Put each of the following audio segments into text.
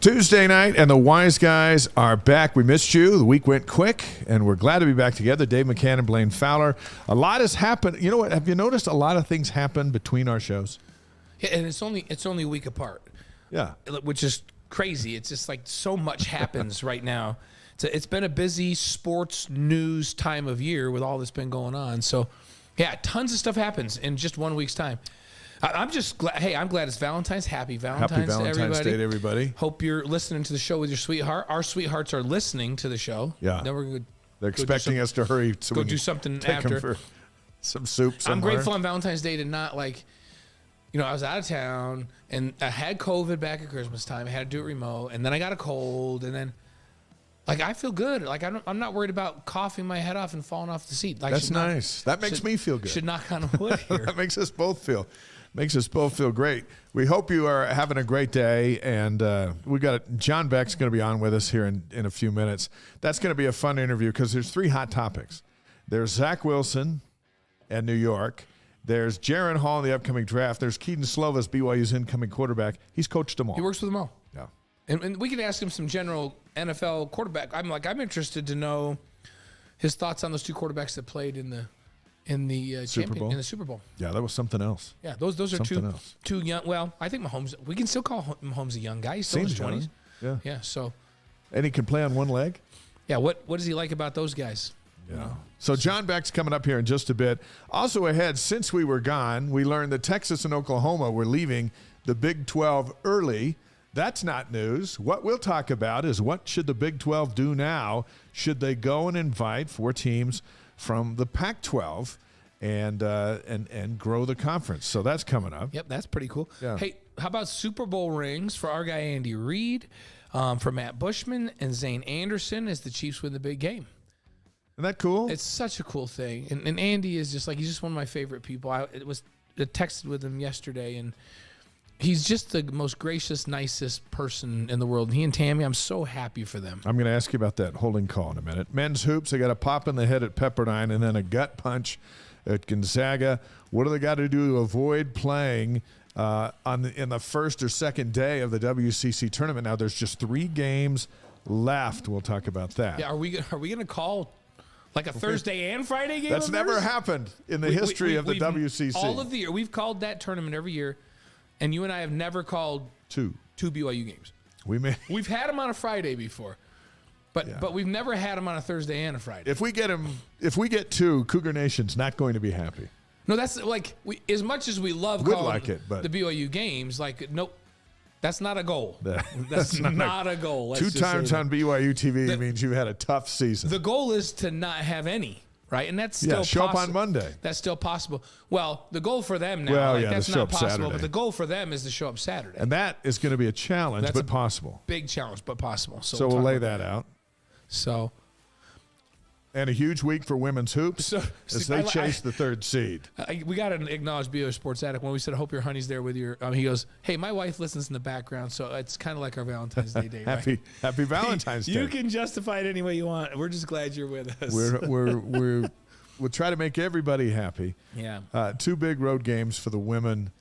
Tuesday night, and the Wise Guys are back. We missed you. The week went quick, and we're glad to be back together. Dave McCann and Blaine Fowler. A lot has happened. You know what? Have you noticed a lot of things happen between our shows? Yeah, and it's only a week apart. Yeah. Which is crazy. It's just like so much happens right now. It's been a busy sports news time of year with all that's been going on. So, yeah, tons of stuff happens in just 1 week's time. I'm just glad. Hey, I'm glad it's Valentine's. Happy Valentine's, Day to everybody. Hope you're listening to the show with your sweetheart. Our sweethearts are listening to the show. Yeah. Then we're good. They're expecting us to hurry. So go do something take after. them for some soup somewhere. I'm grateful on Valentine's Day to not I was out of town and I had COVID back at Christmas time. I had to do it remote, and then I got a cold, and then I feel good. I'm not worried about coughing my head off and falling off the seat. That's nice. That makes me feel good. Should knock on wood here. That makes us both feel great. We hope you are having a great day, and we got John Beck's going to be on with us here in a few minutes. That's going to be a fun interview because there's three hot topics. There's Zach Wilson and New York. There's Jaron Hall in the upcoming draft. There's Keaton Slovis, BYU's incoming quarterback. He's coached them all. He works with them all. Yeah. And we can ask him some general NFL quarterback. I'm interested to know his thoughts on those two quarterbacks that played in the Super Bowl. Yeah, that was something else. Yeah, those are two young. Well, I think Mahomes. We can still call Mahomes a young guy. He's still in his 20s. Yeah. Yeah. So. And he can play on one leg. Yeah. What does he like about those guys? Yeah. So John Beck's coming up here in just a bit. Also ahead, since we were gone, we learned that Texas and Oklahoma were leaving the Big 12 early. That's not news. What we'll talk about is what should the Big 12 do now? Should they go and invite four teams from the Pac-12 and grow the conference? So that's coming up. Yep, that's pretty cool. Yeah. Hey, how about Super Bowl rings for our guy Andy Reid, for Matt Bushman and Zane Anderson as the Chiefs win the big game? Isn't that cool? It's such a cool thing. And Andy is just he's just one of my favorite people. I texted with him yesterday, and he's just the most gracious, nicest person in the world. He and Tammy, I'm so happy for them. I'm going to ask you about that holding call in a minute. Men's hoops, they got a pop in the head at Pepperdine and then a gut punch at Gonzaga. What do they got to do to avoid playing in the first or second day of the WCC tournament? Now, there's just 3 games left. We'll talk about that. Yeah, are we going to call like a Thursday and Friday game? That's never happened in the history of the WCC. All of the year. We've called that tournament every year, and you and I have never called two BYU games. We've had them on a Friday before, but we've never had them on a Thursday and a Friday. If we get 2, Cougar Nation's not going to be happy. No, that's as much as we love calling but the BYU games, nope. That's not a goal. That's not a goal. 2 times on BYU TV means you've had a tough season. The goal is to not have any, right? And that's still show up on Monday. That's still possible. Well, the goal for them now, that's not possible. Saturday. But the goal for them is to show up Saturday. And that is going to be a challenge, but possible. Big challenge, but possible. So we'll lay that out. So. And a huge week for women's hoops as they chase the 3rd seed. We got to acknowledge BYU Sports Addict when we said, I hope your honey's there with your he goes, hey, my wife listens in the background, so it's kind of like our Valentine's Day day, right? Happy Valentine's Day. You can justify it any way you want. We're just glad you're with us. We'll try to make everybody happy. Yeah. 2 big road games for the women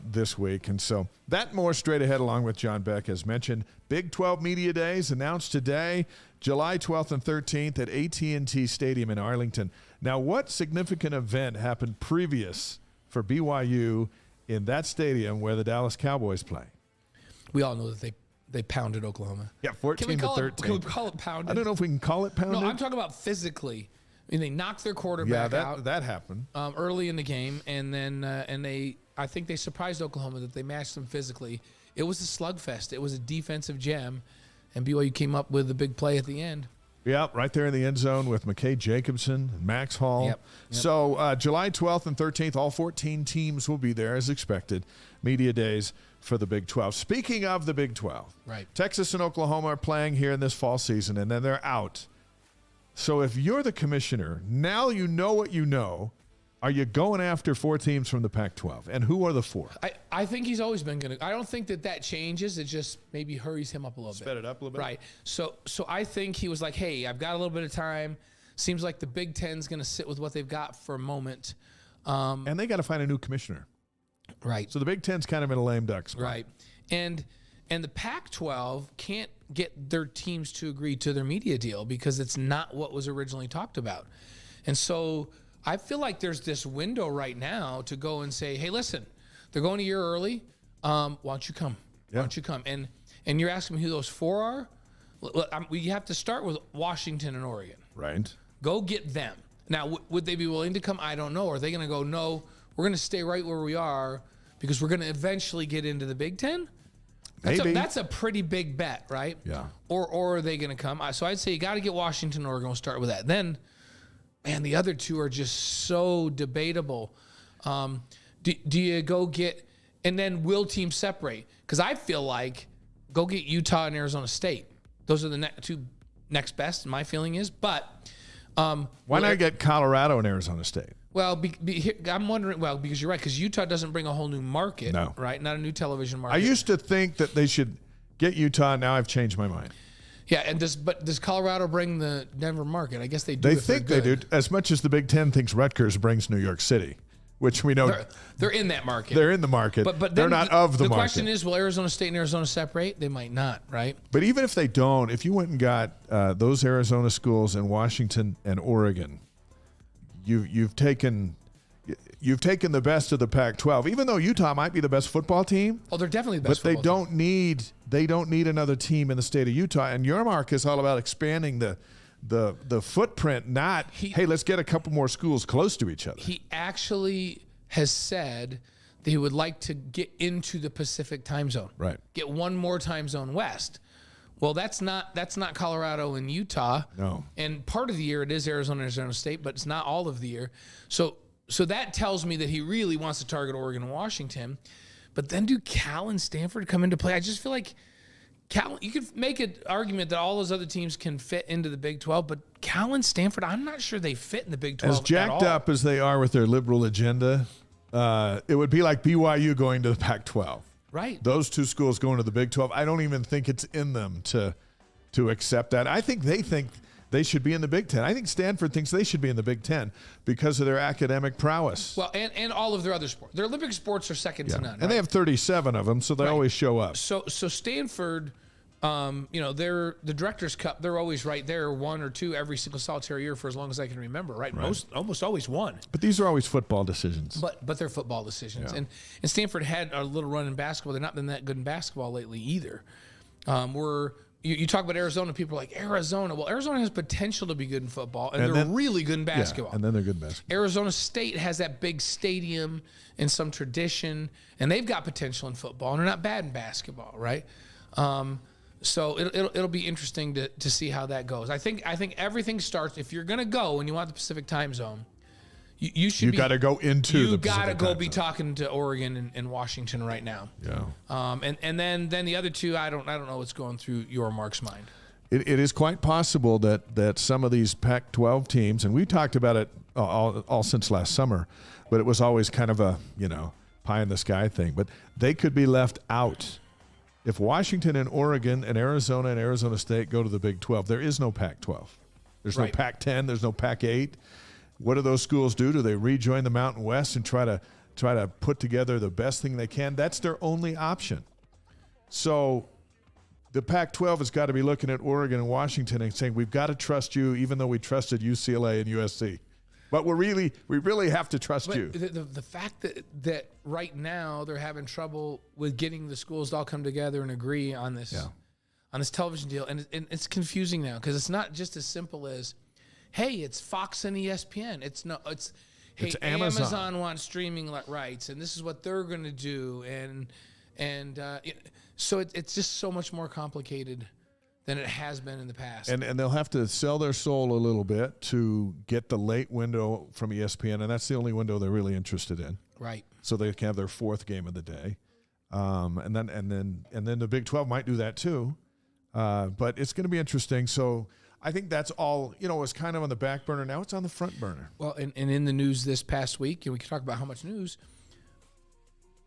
this week. And so that more straight ahead along with John Beck as mentioned. Big 12 Media Days announced today, July 12th and 13th at AT&T Stadium in Arlington. Now, what significant event happened previous for BYU in that stadium where the Dallas Cowboys play? We all know that they pounded Oklahoma. Yeah, 14 to 13. Can we call it pounded? I don't know if we can call it pounded. No, I'm talking about physically. I mean, they knocked their quarterback out. That happened early in the game, and then I think they surprised Oklahoma that they matched them physically. It was a slugfest. It was a defensive gem, and BYU came up with a big play at the end. Yeah, right there in the end zone with McKay Jacobson and Max Hall. Yep. So July 12th and 13th, all 14 teams will be there as expected. Media days for the Big 12. Speaking of the Big 12, right? Texas and Oklahoma are playing here in this fall season, and then they're out. So if you're the commissioner, now you know what you know. Are you going after 4 teams from the Pac-12? And who are the 4? I think he's always been going to. I don't think that changes. It just maybe hurries him up a little bit. Sped it up a little bit? Right. So I think he was like, hey, I've got a little bit of time. Seems like the Big Ten's going to sit with what they've got for a moment. And they got to find a new commissioner. Right. So the Big Ten's kind of in a lame duck spot. Right. And And the Pac-12 can't get their teams to agree to their media deal because it's not what was originally talked about. And so I feel like there's this window right now to go and say, hey, listen, they're going a year early. Why don't you come? Yeah. Why don't you come? And you're asking me who those 4 are? We have to start with Washington and Oregon. Right. Go get them. Now, would they be willing to come? I don't know. Are they going to go, no, we're going to stay right where we are because we're going to eventually get into the Big Ten? That's a pretty big bet, right? Yeah. Or are they going to come? So I'd say you got to get Washington and Oregon. We'll start with that. Then, man, the other 2 are just so debatable. Do you go get, and then will teams separate? Because I feel like go get Utah and Arizona State. Those are the 2 next best, my feeling is. But why not get Colorado and Arizona State? Well, I'm wondering, because you're right, because Utah doesn't bring a whole new market, right? Not a new television market. I used to think that they should get Utah. Now I've changed my mind. Yeah, and does Colorado bring the Denver market? I guess they do. They think they do, as much as the Big Ten thinks Rutgers brings New York City, which we know they're in that market. They're in the market, but they're not of the market. The question is, will Arizona State and Arizona separate? They might not, right? But even if they don't, if you went and got those Arizona schools in Washington and Oregon, you've taken the best of the Pac-12. Even though Utah might be the best football team, they're definitely the best. But they don't need another team in the state of Utah. And your mark is all about expanding the footprint. Not hey, let's get a couple more schools close to each other. He actually has said that he would like to get into the Pacific time zone. Right. Get one more time zone west. Well, that's not Colorado and Utah. No. And part of the year it is Arizona and Arizona State, but it's not all of the year. So that tells me that he really wants to target Oregon and Washington. But then do Cal and Stanford come into play? I just feel like Cal, you could make an argument that all those other teams can fit into the Big 12, but Cal and Stanford, I'm not sure they fit in the Big 12 As jacked up as they are with their liberal agenda, it would be like BYU going to the Pac-12. Right. Those 2 schools going to the Big 12, I don't even think it's in them to accept that. I think they should be in the Big Ten. I think Stanford thinks they should be in the Big Ten because of their academic prowess. Well, and all of their other sports. Their Olympic sports are second to none. And right? they have 37 of them, so they always show up. So Stanford, they're the Directors' Cup. They're always right there, 1 or 2 every single solitary year for as long as I can remember. Right, almost always 1. But these are always football decisions. But they're football decisions. Yeah. And Stanford had a little run in basketball. They've not been that good in basketball lately either. You talk about Arizona, people are like, Arizona. Well, Arizona has potential to be good in football, and they're really good in basketball. Yeah, and then they're good in basketball. Arizona State has that big stadium and some tradition, and they've got potential in football, and they're not bad in basketball, right? So it'll be interesting to see how that goes. I think everything starts, if you're going to go and you want the Pacific time zone, you got to go into the Pacific You got to go time be zone. talking to Oregon and Washington right now. Yeah. And then the other 2, I don't know what's going through your Mark's mind. It is quite possible that some of these Pac-12 teams, and we talked about it all since last summer, but it was always kind of a pie in the sky thing. But they could be left out. If Washington and Oregon and Arizona State go to the Big 12, there is no Pac-12. There's no Pac-10. There's no Pac-8. What do those schools do? Do they rejoin the Mountain West and try to put together the best thing they can? That's their only option. So the Pac-12 has got to be looking at Oregon and Washington and saying, we've got to trust you, even though we trusted UCLA and USC. But we really have to trust you. The fact that right now they're having trouble with getting the schools to all come together and agree on this on this television deal, and it's confusing now because it's not just as simple as, hey, it's Fox and ESPN. It's Amazon wants streaming rights, and this is what they're going to do, so it's just so much more complicated than it has been in the past. And they'll have to sell their soul a little bit to get the late window from ESPN, and that's the only window they're really interested in. Right. So they can have their 4th game of the day, and then the Big 12 might do that too. But it's going to be interesting. So I think that's all, was kind of on the back burner. Now it's on the front burner. Well, and in the news this past week, and we can talk about how much news,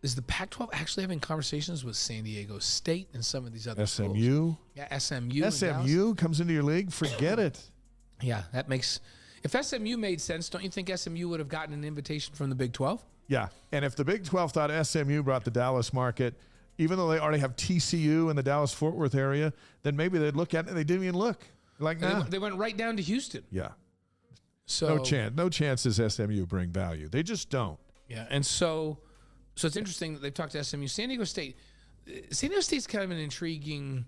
is the Pac-12 actually having conversations with San Diego State and some of these other SMU? schools? Yeah, SMU. SMU comes into your league? Forget it. Yeah, that makes... If SMU made sense, don't you think SMU would have gotten an invitation from the Big 12? Yeah, and if the Big 12 thought SMU brought the Dallas market, even though they already have TCU in the Dallas-Fort Worth area, then maybe they'd look at it and they didn't even look. Like, nah. They went right down to Houston. Yeah. So No chance does SMU bring value. They just don't. Yeah, and so it's interesting that they've talked to SMU. San Diego State's kind of an intriguing,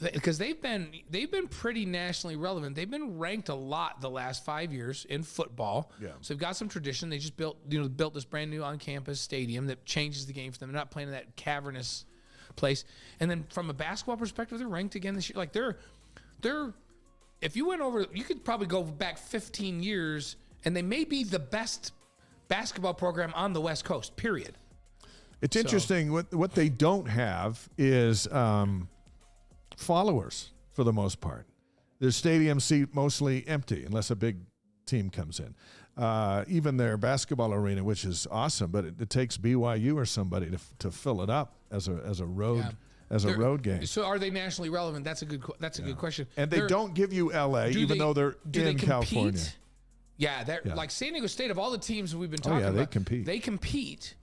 because they've been pretty nationally relevant. They've been ranked a lot the last 5 years in football. Yeah. So they've got some tradition. They just built this brand new on-campus stadium that changes the game for them. They're not playing in that cavernous place. And then from a basketball perspective, they're ranked again this year. Like they're if you went over, you could probably go back 15 years, and they may be the best basketball program on the West Coast, period. It's interesting. What they don't have is followers for the most part. Their stadium seat mostly empty unless a big team comes in. Even their basketball arena, which is awesome, but it takes BYU or somebody to fill it up as a road road game. So are they nationally relevant? That's a good question. And they don't give you LA, even though they're in California. Yeah, like San Diego State, of all the teams we've been talking about, they compete. They compete,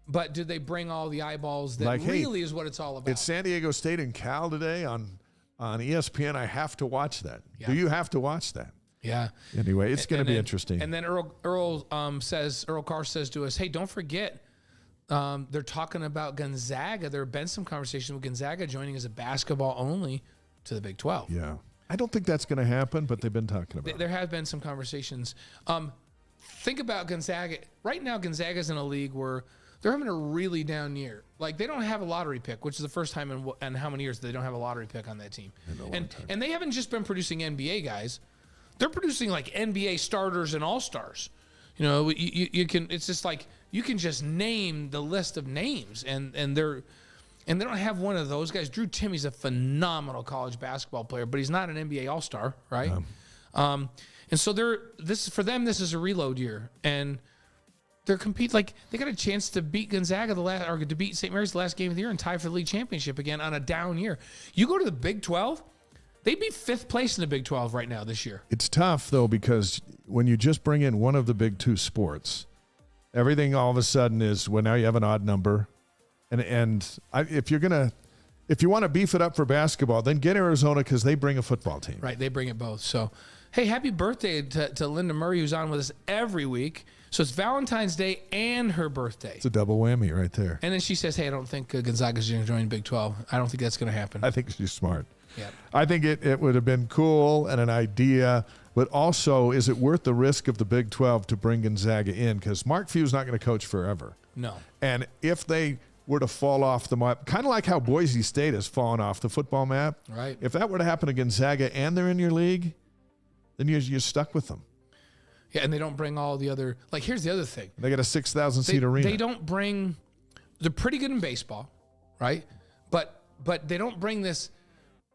but do they bring all the eyeballs that really is what it's all about? It's San Diego State and Cal today on ESPN. I have to watch that. Yeah. Do you have to watch that? Yeah. Anyway, it's going to be interesting. And then Earl Carr says to us, hey, don't forget, they're talking about Gonzaga. There have been some conversation with Gonzaga joining as a basketball only to the Big 12. Yeah. I don't think that's going to happen, but they've been talking about it. There have been some conversations. Think about Gonzaga. Right now, Gonzaga's in a league where they're having a really down year. Like, they don't have a lottery pick, which is the first time in how many years they don't have a lottery pick on that team. And they haven't just been producing NBA guys. They're producing, like, NBA starters and all-stars. You know, you can. It's just like you can just name the list of names, and they don't have one of those guys. Drew Timmy's a phenomenal college basketball player, but he's not an NBA All-Star, right? And so for them, this is a reload year, and they're compete like they got a chance to beat Gonzaga to beat St. Mary's the last game of the year and tie for the league championship again on a down year. You go to the Big 12. They'd be 5th place in the Big 12 right now this year. It's tough, though, because when you just bring in one of the big two sports, everything all of a sudden is, well, now you have an odd number. If you want to beef it up for basketball, then get Arizona because they bring a football team. Right, they bring it both. So, hey, happy birthday to Linda Murray, who's on with us every week. So it's Valentine's Day and her birthday. It's a double whammy right there. And then she says, hey, I don't think Gonzaga's going to join Big 12. I don't think that's going to happen. I think she's smart. Yeah. I think it would have been cool and an idea, but also, is it worth the risk of the Big 12 to bring Gonzaga in? Because Mark Few's not going to coach forever. No. And if they were to fall off the map, kind of like how Boise State has fallen off the football map, right? If that were to happen to Gonzaga and they're in your league, then you're stuck with them. Yeah, and they don't bring all the other, like, here's the other thing. They got a 6,000-seat arena. They don't bring, they're pretty good in baseball, right? But they don't bring this.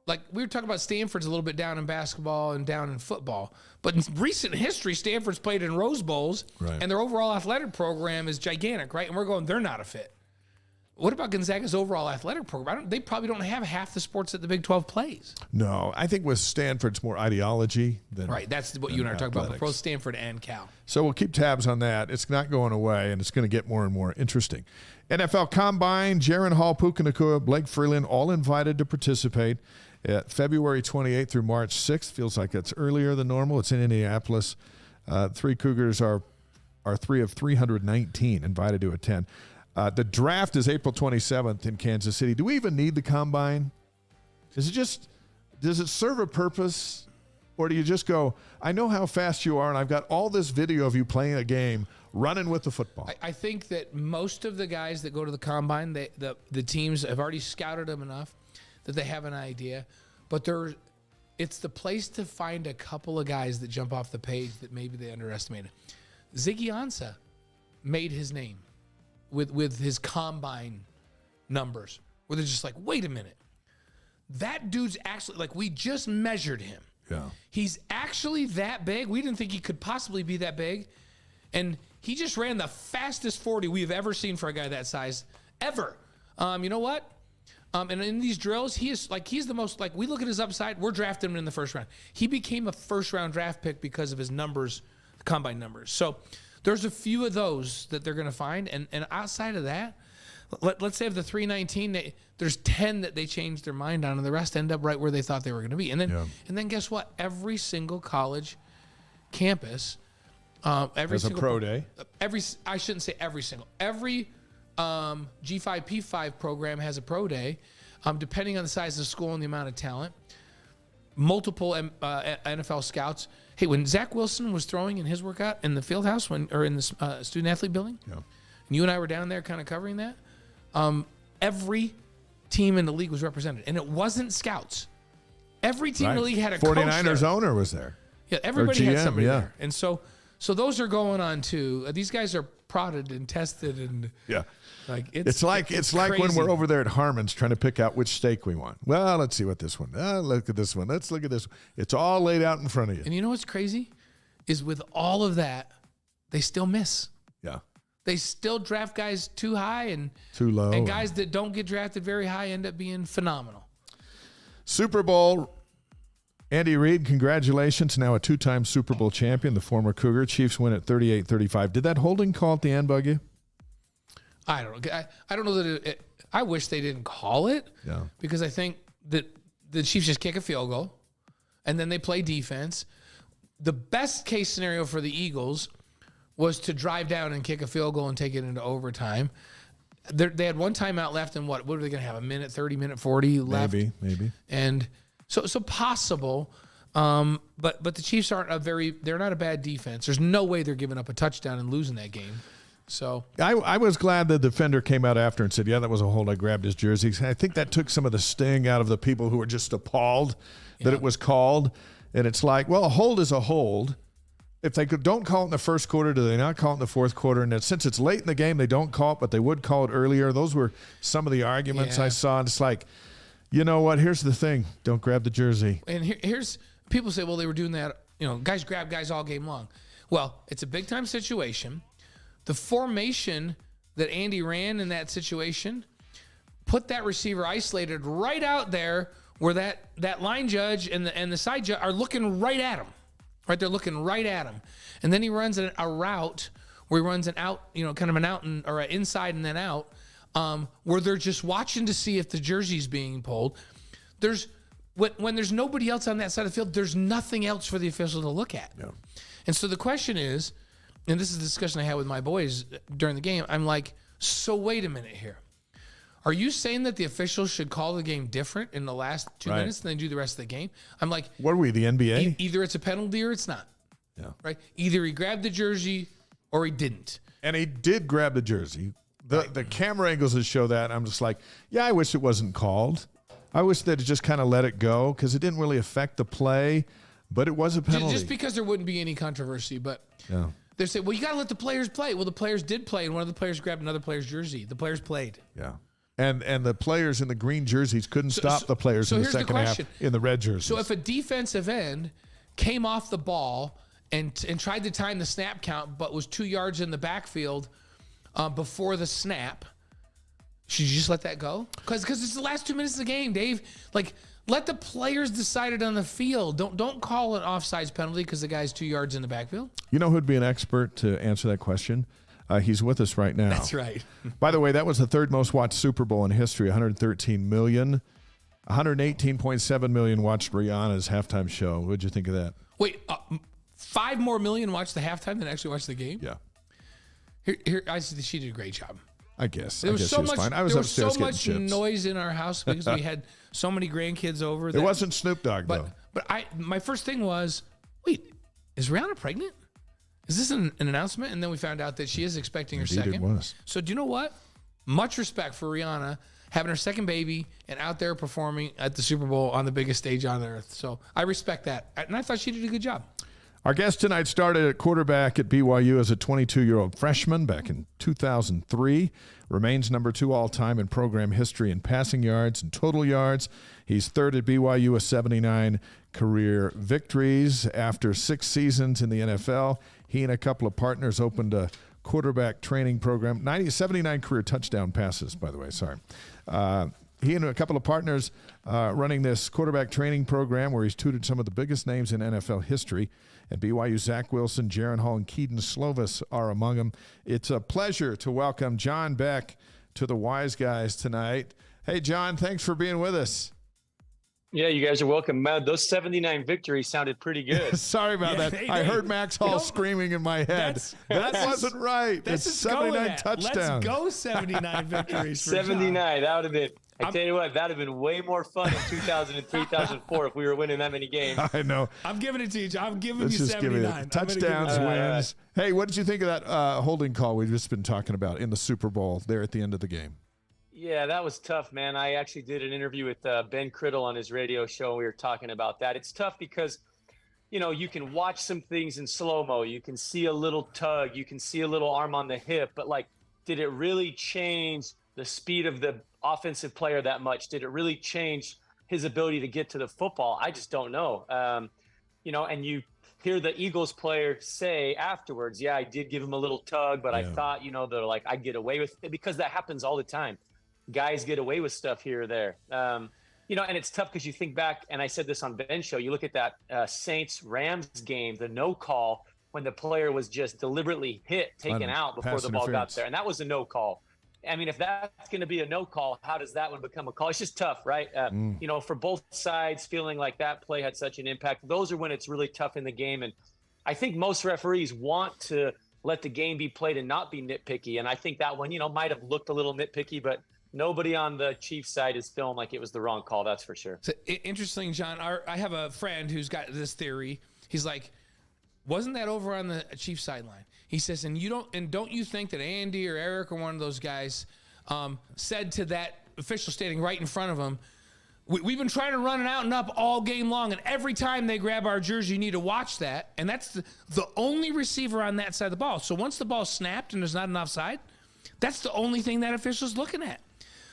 Like, we were talking about Stanford's a little bit down in basketball and down in football. But in recent history, Stanford's played in Rose Bowls, right, and their overall athletic program is gigantic, right? And we're going, they're not a fit. What about Gonzaga's overall athletic program? They probably don't have half the sports that the Big 12 plays. No, I think with Stanford's more ideology than right. That's what you and I are talking about, both Stanford and Cal. So we'll keep tabs on that. It's not going away, and it's going to get more and more interesting. NFL Combine, Jaron Hall, Puka Nacua, Blake Freeland, all invited to participate. February 28th through March 6th. Feels like it's earlier than normal. It's in Indianapolis. Three Cougars are 3 of 319 invited to attend. The draft is April 27th in Kansas City. Do we even need the Combine? Does it serve a purpose? Or do you just go, I know how fast you are, and I've got all this video of you playing a game, running with the football? I think that most of the guys that go to the Combine, the teams have already scouted them enough that they have an idea. But it's the place to find a couple of guys that jump off the page that maybe they underestimated. Ziggy Ansah made his name with his Combine numbers, where they're just like, wait a minute. That dude's actually, like, we just measured him. Yeah. He's actually that big. We didn't think he could possibly be that big. And he just ran the fastest 40 we've ever seen for a guy that size, ever. You know what? And in these drills, he's the most, like, we look at his upside, we're drafting him in the first round. He became a first-round draft pick because of his numbers, Combine numbers. So there's a few of those that they're going to find. And outside of that, let's say of the 319, there's 10 that they changed their mind on, and the rest end up right where they thought they were going to be. And then guess what? Every single college campus, There's a pro day. I shouldn't say every single. Every G5, P5 program has a pro day, depending on the size of the school and the amount of talent. Multiple NFL scouts. Hey, when Zach Wilson was throwing in his workout in the field house or in the student athlete building, and you and I were down there kind of covering that, every team in the league was represented, and it wasn't scouts. Every team in the league had a 49ers coach there. Owner was there. Yeah, everybody GM, had somebody there, and so those are going on too. These guys are prodded and tested, and like it's like when we're over there at Harmon's trying to pick out which steak we want. Well, let's see what this one. Look at this one. Let's look at this one. It's all laid out in front of you. And you know what's crazy is with all of that, they still miss. Yeah. They still draft guys too high and too low, and guys that don't get drafted very high end up being phenomenal. Super Bowl. Andy Reid, congratulations. Now a 2-time Super Bowl champion, the former Cougar. Chiefs win at 38-35. Did that holding call at the end bug you? I don't know. I don't know that I wish they didn't call it. Yeah. Because I think that the Chiefs just kick a field goal and then they play defense. The best case scenario for the Eagles was to drive down and kick a field goal and take it into overtime. They had one timeout left, and what are they going to have? A minute 30, minute 40 left? Maybe. And so possible. But the Chiefs they're not a bad defense. There's no way they're giving up a touchdown and losing that game. So I was glad the defender came out after and said, yeah, that was a hold. I grabbed his jersey. I think that took some of the sting out of the people who were just appalled that it was called. And it's like, well, a hold is a hold. If they don't call it in the first quarter, do they not call it in the fourth quarter? And since it's late in the game, they don't call it, but they would call it earlier. Those were some of the arguments I saw. And it's like, you know what? Here's the thing. Don't grab the jersey. And here's people say, well, they were doing that. Guys grab guys all game long. Well, it's a big time situation. The formation that Andy ran in that situation put that receiver isolated right out there where that line judge and the side judge are looking right at him. Right, they're looking right at him. And then he runs a route where he runs an out, kind of an out or an inside and then out, where they're just watching to see if the jersey's being pulled. When there's nobody else on that side of the field, there's nothing else for the official to look at. Yeah. And so the question is, and this is the discussion I had with my boys during the game, I'm like, so wait a minute here. Are you saying that the officials should call the game different in the last 2 minutes than they do the rest of the game? I'm like, what are we, the NBA? Either it's a penalty or it's not. Yeah. Right? Either he grabbed the jersey or he didn't. And he did grab the jersey. The camera angles that show that, I'm just like, yeah, I wish it wasn't called. I wish they'd just kind of let it go because it didn't really affect the play, but it was a penalty. Just because there wouldn't be any controversy, but they say, well, you got to let the players play. Well, the players did play, and one of the players grabbed another player's jersey. The players played. Yeah. And the players in the green jerseys couldn't stop the players in the second half in the red jerseys. So if a defensive end came off the ball and tried to time the snap count but was 2 yards in the backfield before the snap, should you just let that go? Because it's the last 2 minutes of the game, Dave. Like, let the players decide it on the field. Don't call an offsides penalty because the guy's 2 yards in the backfield. You know who'd be an expert to answer that question? He's with us right now. That's right. By the way, that was the third most watched Super Bowl in history, 113 million. 118.7 million watched Rihanna's halftime show. What'd you think of that? Wait, 5 more million watched the halftime than actually watched the game? Yeah. Here, I see she did a great job. I guess. There was so much. Fine. I was there was upstairs so much getting chips. noise in our house because we had so many grandkids over. It wasn't Snoop Dogg though. But my first thing was, wait, is Rihanna pregnant? Is this an announcement? And then we found out that she is expecting her second. It was. So do you know what? Much respect for Rihanna having her second baby and out there performing at the Super Bowl on the biggest stage on earth. So I respect that. And I thought she did a good job. Our guest tonight started at quarterback at BYU as a 22-year-old freshman back in 2003. Remains number 2 all-time in program history in passing yards and total yards. He's third at BYU with 79 career victories. After 6 seasons in the NFL, he and a couple of partners opened a quarterback training program. 79 career touchdown passes, by the way. Sorry. He and a couple of partners running this quarterback training program where he's tutored some of the biggest names in NFL history. At BYU, Zach Wilson, Jaron Hall, and Keaton Slovis are among them. It's a pleasure to welcome John Beck to the Wise Guys tonight. Hey, John, thanks for being with us. Yeah, you guys are welcome. Man, those 79 victories sounded pretty good. Sorry about that. I heard Max Hall screaming in my head. That wasn't right. It's 79 touchdowns. Let's go 79 victories. 79. That would have been. I tell you what, that would have been way more fun in 2000 and 2004 if we were winning that many games. I know. I'm giving it to you. I'm giving Let's you just 79. Give it touchdowns, wins. Hey, what did you think of that holding call we've just been talking about in the Super Bowl there at the end of the game? Yeah, that was tough, man. I actually did an interview with Ben Criddle on his radio show. We were talking about that. It's tough because, you can watch some things in slow-mo. You can see a little tug. You can see a little arm on the hip. But, did it really change the speed of the offensive player that much? Did it really change his ability to get to the football? I just don't know. And you hear the Eagles player say afterwards, yeah, I did give him a little tug, but I thought, they're like, I'd get away with it, because that happens all the time. Guys get away with stuff here or there. And it's tough because you think back, and I said this on Ben's show, you look at that Saints-Rams game, the no call, when the player was just deliberately taken out before the ball got there. And that was a no call. I mean, if that's going to be a no call, how does that one become a call? It's just tough, right? For both sides feeling like that play had such an impact, those are when it's really tough in the game. And I think most referees want to let the game be played and not be nitpicky. And I think that one, might have looked a little nitpicky, but nobody on the Chiefs side is feeling like it was the wrong call. That's for sure. So, interesting, John. I have a friend who's got this theory. He's like, wasn't that over on the Chiefs sideline? He says, don't you think that Andy or Eric or one of those guys said to that official standing right in front of him, we've been trying to run it out and up all game long, and every time they grab our jersey, you need to watch that. And that's the only receiver on that side of the ball. So once the ball's snapped and there's not an offside, that's the only thing that official's looking at.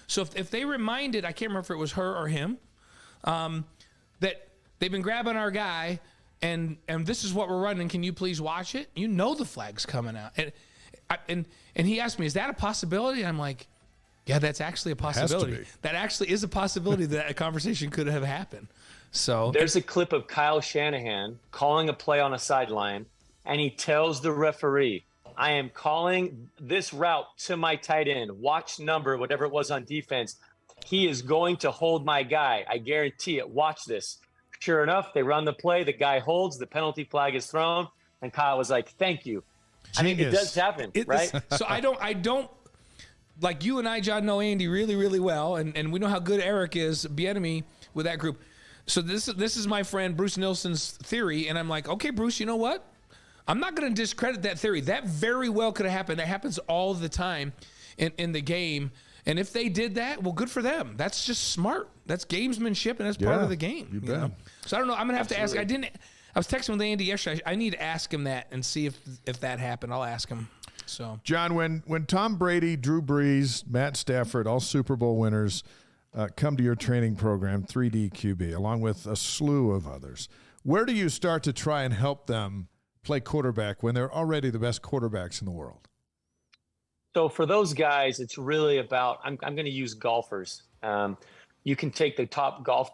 So if they reminded, I can't remember if it was her or him, that they've been grabbing our guy, and this is what we're running, can you please watch it? The flag's coming out. And he asked me, is that a possibility? And I'm like, yeah, that's actually a possibility. That actually is a possibility that a conversation could have happened. So there's a clip of Kyle Shanahan calling a play on a sideline, and he tells the referee, I am calling this route to my tight end. Watch number, whatever it was on defense. He is going to hold my guy. I guarantee it. Watch this. Sure enough, they run the play. The guy holds. The penalty flag is thrown. And Kyle was like, thank you. Genius. I mean, it does happen, right? So I don't, like you and I, John, know Andy really, really well. And we know how good Eric is, Bieniemy, with that group. So this is my friend Bruce Nilsson's theory. And I'm like, okay, Bruce, you know what? I'm not going to discredit that theory. That very well could have happened. That happens all the time in the game. And if they did that, well, good for them. That's just smart. That's gamesmanship, and that's part of the game. You bet. So I don't know. I'm going to have to ask. I was texting with Andy yesterday. I need to ask him that and see if that happened. I'll ask him. So, John, when Tom Brady, Drew Brees, Matt Stafford, all Super Bowl winners come to your training program, 3D QB, along with a slew of others, where do you start to try and help them play quarterback when they're already the best quarterbacks in the world? So for those guys, it's really about, I'm going to use golfers. You can take the top golf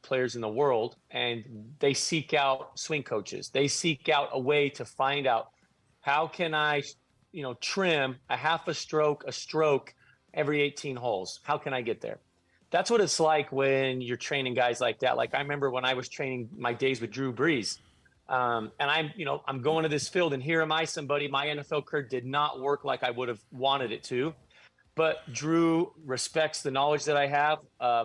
players in the world, and they seek out swing coaches. They seek out a way to find out, how can I, trim a half a stroke every 18 holes? How can I get there? That's what it's like when you're training guys like that. Like I remember when I was training my days with Drew Brees. And I'm going to this field, and here am I, somebody, my NFL career did not work like I would have wanted it to. But Drew respects the knowledge that I have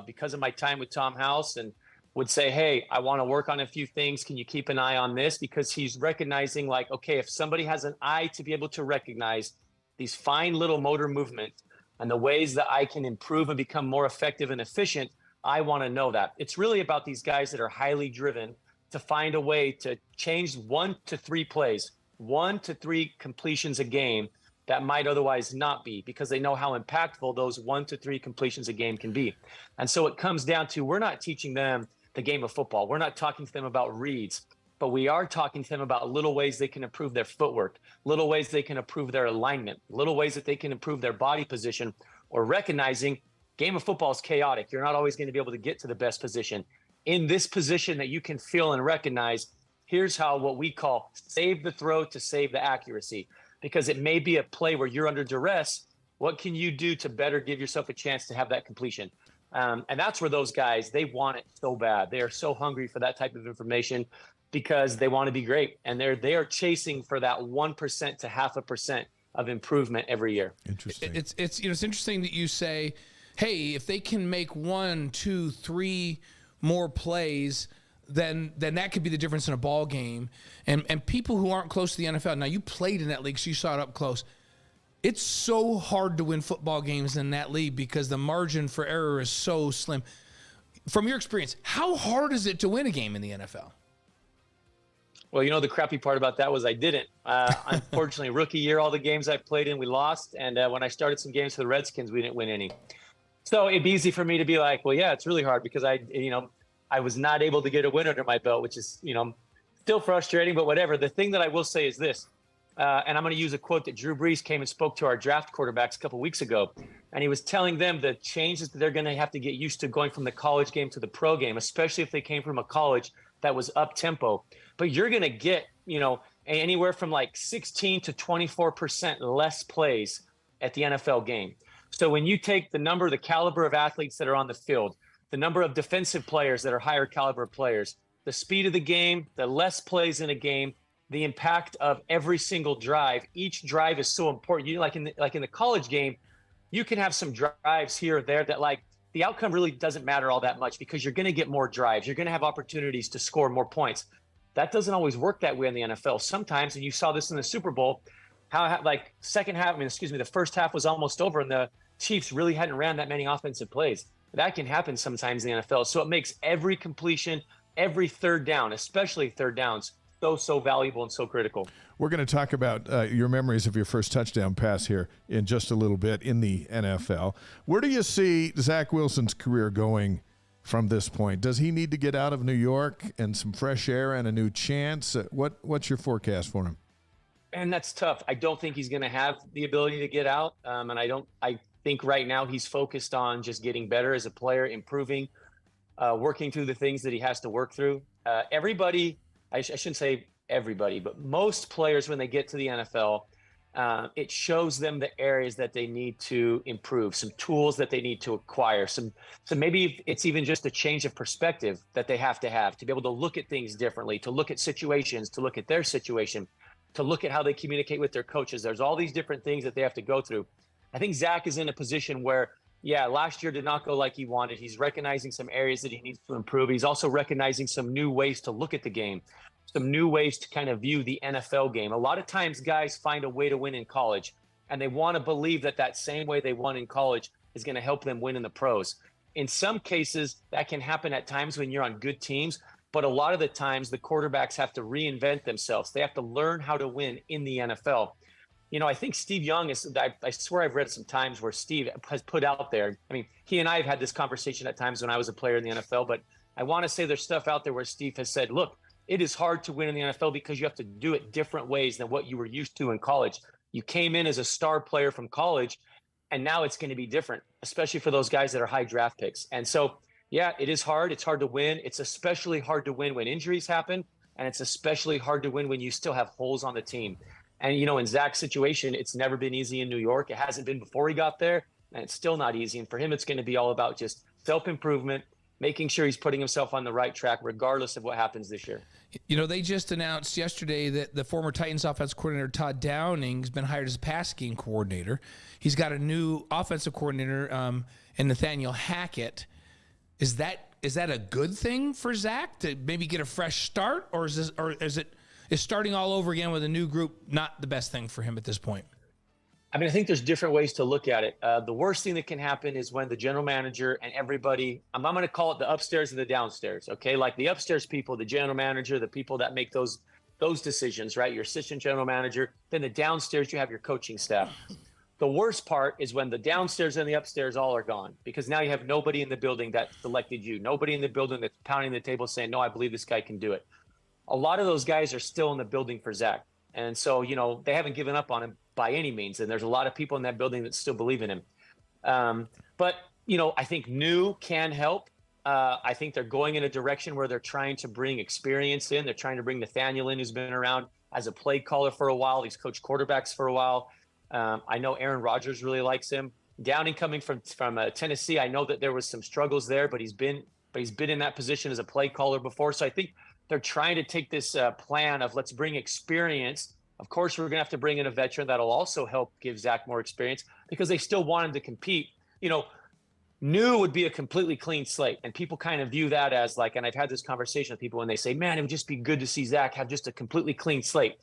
because of my time with Tom House, and would say, hey, I want to work on a few things. Can you keep an eye on this? Because he's recognizing, like, okay, if somebody has an eye to be able to recognize these fine little motor movements and the ways that I can improve and become more effective and efficient, I want to know that. It's really about these guys that are highly driven to find a way to change 1 to 3 plays, 1 to 3 completions a game that might otherwise not be, because they know how impactful those 1 to 3 completions a game can be. And so it comes down to, we're not teaching them the game of football. We're not talking to them about reads, but we are talking to them about little ways they can improve their footwork, little ways they can improve their alignment, little ways that they can improve their body position, or recognizing game of football is chaotic. You're not always going to be able to get to the best position. In this position that you can feel and recognize, here's how, what we call, save the throw to save the accuracy. Because it may be a play where you're under duress. What can you do to better give yourself a chance to have that completion? And that's where those guys, they want it so bad. They are so hungry for that type of information because they want to be great. And they are chasing for that 1% to 0.5% of improvement every year. Interesting. It's it's interesting that you say, hey, if they can make 1, 2, 3 more plays, then that could be the difference in a ball game. And people who aren't close to the NFL, now you played in that league, so you saw it up close. It's so hard to win football games in that league because the margin for error is so slim. From your experience, how hard is it to win a game in the NFL? Well, the crappy part about that was I didn't. Unfortunately, rookie year, all the games I played in, we lost. And when I started some games for the Redskins, we didn't win any. So it'd be easy for me to be like, well, yeah, it's really hard because I was not able to get a win under my belt, which is, still frustrating, but whatever. The thing that I will say is this. And I'm going to use a quote that Drew Brees came and spoke to our draft quarterbacks a couple weeks ago. And he was telling them the changes that they're going to have to get used to going from the college game to the pro game, especially if they came from a college that was up tempo. But you're going to get, anywhere from like 16 to 24% less plays at the NFL game. So when you take the caliber of athletes that are on the field, the number of defensive players that are higher caliber players, the speed of the game, the less plays in a game, the impact of every single drive. Each drive is so important. Like in the college game, you can have some drives here or there that the outcome really doesn't matter all that much because you're going to get more drives. You're going to have opportunities to score more points. That doesn't always work that way in the NFL. Sometimes, and you saw this in the Super Bowl, the first half was almost over and the Chiefs really hadn't ran that many offensive plays. That can happen sometimes in the NFL. So it makes every completion, every third down, especially third downs, so valuable and so critical. We're going to talk about your memories of your first touchdown pass here in just a little bit in the NFL. Where do you see Zach Wilson's career going from this point? Does he need to get out of New York and some fresh air and a new chance? What's your forecast for him? And that's tough. I don't think he's going to have the ability to get out. I think right now he's focused on just getting better as a player, improving, working through the things that he has to work through. I shouldn't say everybody, but most players, when they get to the NFL, it shows them the areas that they need to improve, some tools that they need to acquire, so maybe it's even just a change of perspective that they have to be able to look at things differently, to look at situations, to look at their situation, to look at how they communicate with their coaches. There's all these different things that they have to go through. I think Zach is in a position where, last year did not go like he wanted. He's recognizing some areas that he needs to improve. He's also recognizing some new ways to look at the game, some new ways to kind of view the NFL game. A lot of times guys find a way to win in college, and they want to believe that same way they won in college is going to help them win in the pros. In some cases, that can happen at times when you're on good teams, but a lot of the times the quarterbacks have to reinvent themselves. They have to learn how to win in the NFL. I think Steve Young I swear I've read some times where Steve has put out there. I mean, he and I have had this conversation at times when I was a player in the NFL, but I want to say there's stuff out there where Steve has said, look, it is hard to win in the NFL because you have to do it different ways than what you were used to in college. You came in as a star player from college, and now it's going to be different, especially for those guys that are high draft picks. And so, it is hard. It's hard to win. It's especially hard to win when injuries happen, and it's especially hard to win when you still have holes on the team. And, in Zach's situation, it's never been easy in New York. It hasn't been before he got there, and it's still not easy. And for him, it's going to be all about just self-improvement, making sure he's putting himself on the right track, regardless of what happens this year. They just announced yesterday that the former Titans offensive coordinator, Todd Downing, has been hired as a pass game coordinator. He's got a new offensive coordinator in Nathaniel Hackett. Is that a good thing for Zach to maybe get a fresh start, or is starting all over again with a new group not the best thing for him at this point? I think there's different ways to look at it. The worst thing that can happen is when the general manager and everybody, I'm going to call it the upstairs and the downstairs, okay? Like the upstairs people, the general manager, the people that make those decisions, right? Your assistant general manager. Then the downstairs, you have your coaching staff. The worst part is when the downstairs and the upstairs all are gone, because now you have nobody in the building that selected you, nobody in the building that's pounding the table saying, no, I believe this guy can do it. A lot of those guys are still in the building for Zach. And so, they haven't given up on him by any means. And there's a lot of people in that building that still believe in him. But I think new can help. I think they're going in a direction where they're trying to bring experience in. They're trying to bring Nathaniel in, who's been around as a play caller for a while. He's coached quarterbacks for a while. I know Aaron Rodgers really likes him. Downing coming from Tennessee, I know that there was some struggles there, but he's been in that position as a play caller before. So I think they're trying to take this plan of let's bring experience. Of course, we're going to have to bring in a veteran that'll also help give Zach more experience because they still want him to compete. New would be a completely clean slate. And people kind of view that as like, and I've had this conversation with people when they say, man, it would just be good to see Zach have just a completely clean slate.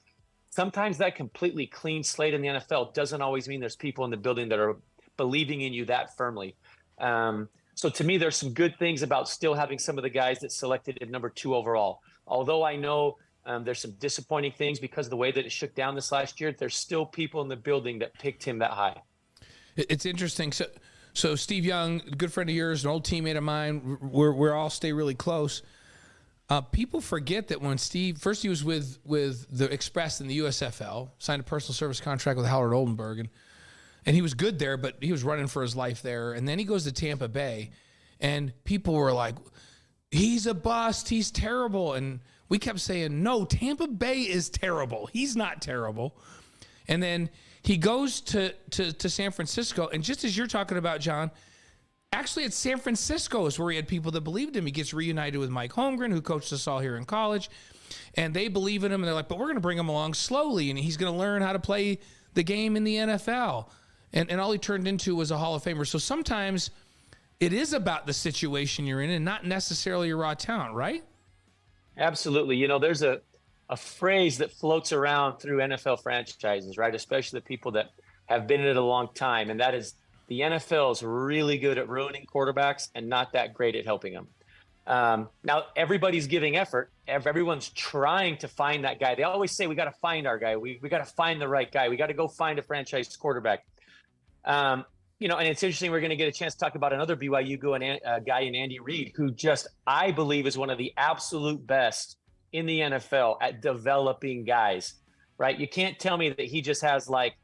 Sometimes that completely clean slate in the NFL doesn't always mean there's people in the building that are believing in you that firmly. So to me, there's some good things about still having some of the guys that selected at number 2 overall. Although I know there's some disappointing things because of the way that it shook down this last year, there's still people in the building that picked him that high. It's interesting. So Steve Young, a good friend of yours, an old teammate of mine, we're all stay really close. People forget that when Steve, first he was with the Express in the USFL, signed a personal service contract with Howard Oldenburg, and he was good there, but he was running for his life there. And then he goes to Tampa Bay, and people were like, he's a bust, he's terrible. And we kept saying, no, Tampa Bay is terrible. He's not terrible. And then he goes to San Francisco, and just as you're talking about, John, actually it's San Francisco is where he had people that believed him. He gets reunited with Mike Holmgren, who coached us all here in college, and they believe in him, and they're like, but we're going to bring him along slowly, and he's going to learn how to play the game in the NFL. And all he turned into was a Hall of Famer. So sometimes it is about the situation you're in and not necessarily your raw talent, right? Absolutely. There's a phrase that floats around through NFL franchises, right? Especially the people that have been in it a long time. And that is the NFL is really good at ruining quarterbacks and not that great at helping them. Now, everybody's giving effort. Everyone's trying to find that guy. They always say, we got to find our guy. We got to find the right guy. We got to go find a franchise quarterback. And it's interesting. We're going to get a chance to talk about another BYU guy in Andy Reid, who I believe is one of the absolute best in the NFL at developing guys, right? You can't tell me that he just has an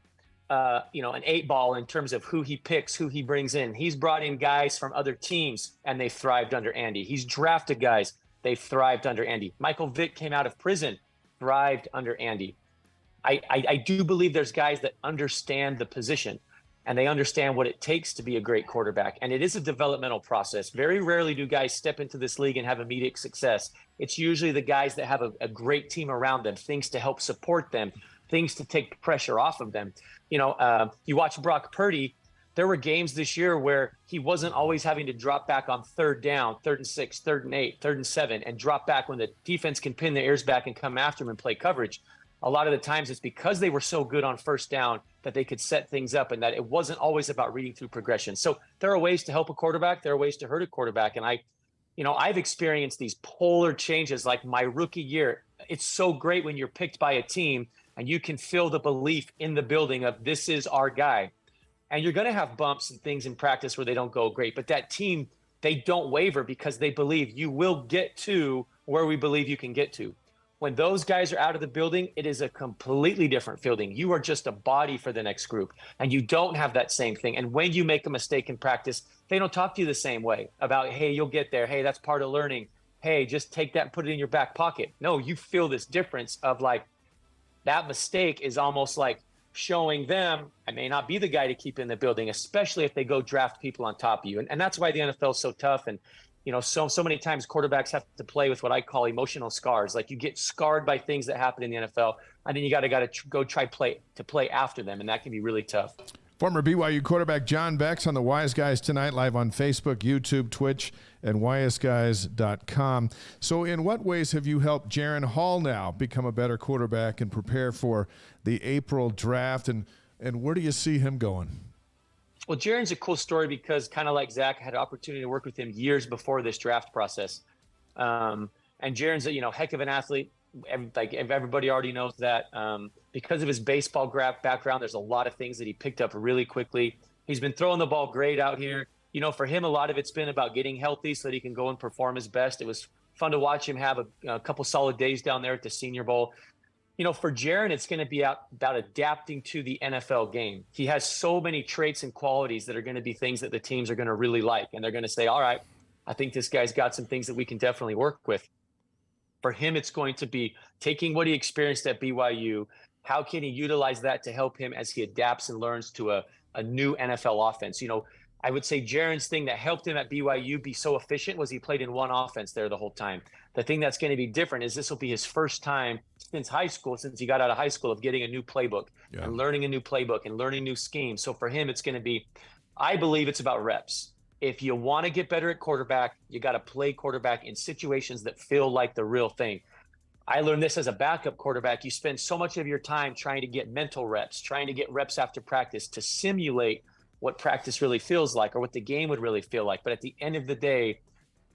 8 ball in terms of who he picks, who he brings in. He's brought in guys from other teams and they thrived under Andy. He's drafted guys. They thrived under Andy. Michael Vick came out of prison, thrived under Andy. I do believe there's guys that understand the position and they understand what it takes to be a great quarterback. And it is a developmental process. Very rarely do guys step into this league and have immediate success. It's usually the guys that have a great team around them, things to help support them, things to take pressure off of them. You watch Brock Purdy, there were games this year where he wasn't always having to drop back on 3rd down, 3rd and 6, 3rd and 8, 3rd and 7, and drop back when the defense can pin their ears back and come after him and play coverage. A lot of the times it's because they were so good on 1st down that they could set things up and that it wasn't always about reading through progression. So there are ways to help a quarterback. There are ways to hurt a quarterback. And I've experienced these polar changes like my rookie year. It's so great when you're picked by a team and you can feel the belief in the building of this is our guy. And you're going to have bumps and things in practice where they don't go great. But that team, they don't waver because they believe you will get to where we believe you can get to. When those guys are out of the building, it is a completely different feeling. You are just a body for the next group, and you don't have that same thing. And when you make a mistake in practice, they don't talk to you the same way about, hey, you'll get there. Hey, that's part of learning. Hey, just take that and put it in your back pocket. No, you feel this difference of that mistake is almost like showing them, I may not be the guy to keep in the building, especially if they go draft people on top of you. And that's why the NFL is so tough. And so many times quarterbacks have to play with what I call emotional scars. Like you get scarred by things that happen in the NFL, and then you got to go try to play after them, and that can be really tough. Former BYU quarterback John Beck's on the Wise Guys tonight, live on Facebook, YouTube, Twitch, and wiseguys.com. So in what ways have you helped Jaren Hall now become a better quarterback and prepare for the April draft, and where do you see him going? Well, Jaren's a cool story because kind of like Zach, I had an opportunity to work with him years before this draft process. And Jaren's a heck of an athlete. Everybody already knows that. Because of his baseball background, there's a lot of things that he picked up really quickly. He's been throwing the ball great out here. For him, a lot of it's been about getting healthy so that he can go and perform his best. It was fun to watch him have a couple solid days down there at the Senior Bowl. For Jaren, it's going to be about adapting to the NFL game. He has so many traits and qualities that are going to be things that the teams are going to really like. And they're going to say, all right, I think this guy's got some things that we can definitely work with. For him, it's going to be taking what he experienced at BYU, How can he utilize that to help him as he adapts and learns to a new NFL offense? I would say Jaren's thing that helped him at BYU be so efficient was he played in one offense there the whole time. The thing that's going to be different is this will be his first time since high school, since he got out of high school, of getting a new playbook and learning a new playbook and learning new schemes. So for him, it's going to be, I believe it's about reps. If you want to get better at quarterback, you got to play quarterback in situations that feel like the real thing. I learned this as a backup quarterback. You spend so much of your time trying to get mental reps, trying to get reps after practice to simulate what practice really feels like or what the game would really feel like. But at the end of the day,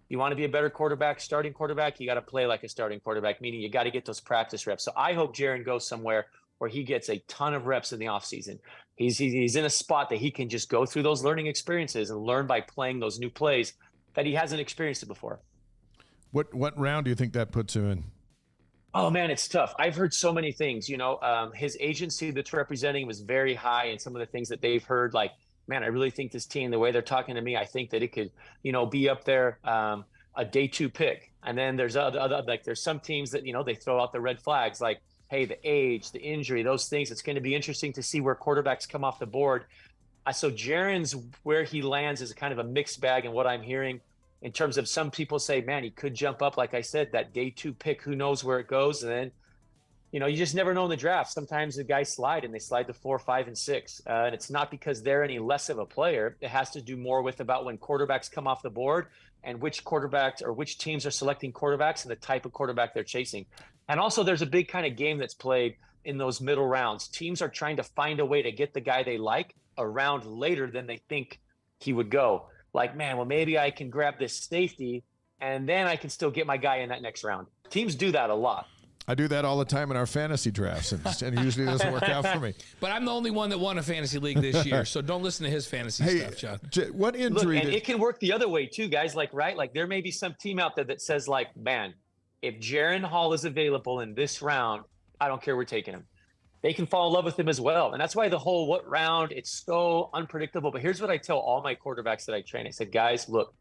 you want to be a better quarterback, starting quarterback, you got to play like a starting quarterback, meaning you got to get those practice reps. So I hope Jaren goes somewhere where he gets a ton of reps in the offseason. He's in a spot that he can just go through those learning experiences and learn by playing those new plays that he hasn't experienced it before. What round do you think that puts him in? Oh, man, it's tough. I've heard so many things. His agency that's representing was very high, and some of the things that they've heard, like, man, I really think this team, the way they're talking to me, I think that it could, be up there, a day 2 pick. And then there's other like there's some teams that, they throw out the red flags, like, hey, the age, the injury, those things. It's going to be interesting to see where quarterbacks come off the board. So Jaren's where he lands is kind of a mixed bag in what I'm hearing. In terms of some people say, man, he could jump up, like I said, that day 2 pick, who knows where it goes. And then, you just never know in the draft. Sometimes the guys slide and they slide to 4, 5, and 6. And it's not because they're any less of a player. It has to do more with about when quarterbacks come off the board and which quarterbacks or which teams are selecting quarterbacks and the type of quarterback they're chasing. And also there's a big kind of game that's played in those middle rounds. Teams are trying to find a way to get the guy they like a round later than they think he would go. Like, man, well, maybe I can grab this safety and then I can still get my guy in that next round. Teams do that a lot. I do that all the time in our fantasy drafts, and it usually doesn't work out for me. But I'm the only one that won a fantasy league this year, so don't listen to his fantasy stuff, John. What injury? Look, and it can work the other way too, guys. Like, right? Like, there may be some team out there that says, like, man, if Jaren Hall is available in this round, I don't care, we're taking him. They can fall in love with him as well. And that's why the whole what round, it's so unpredictable. But here's what I tell all my quarterbacks that I train. I said, guys, look,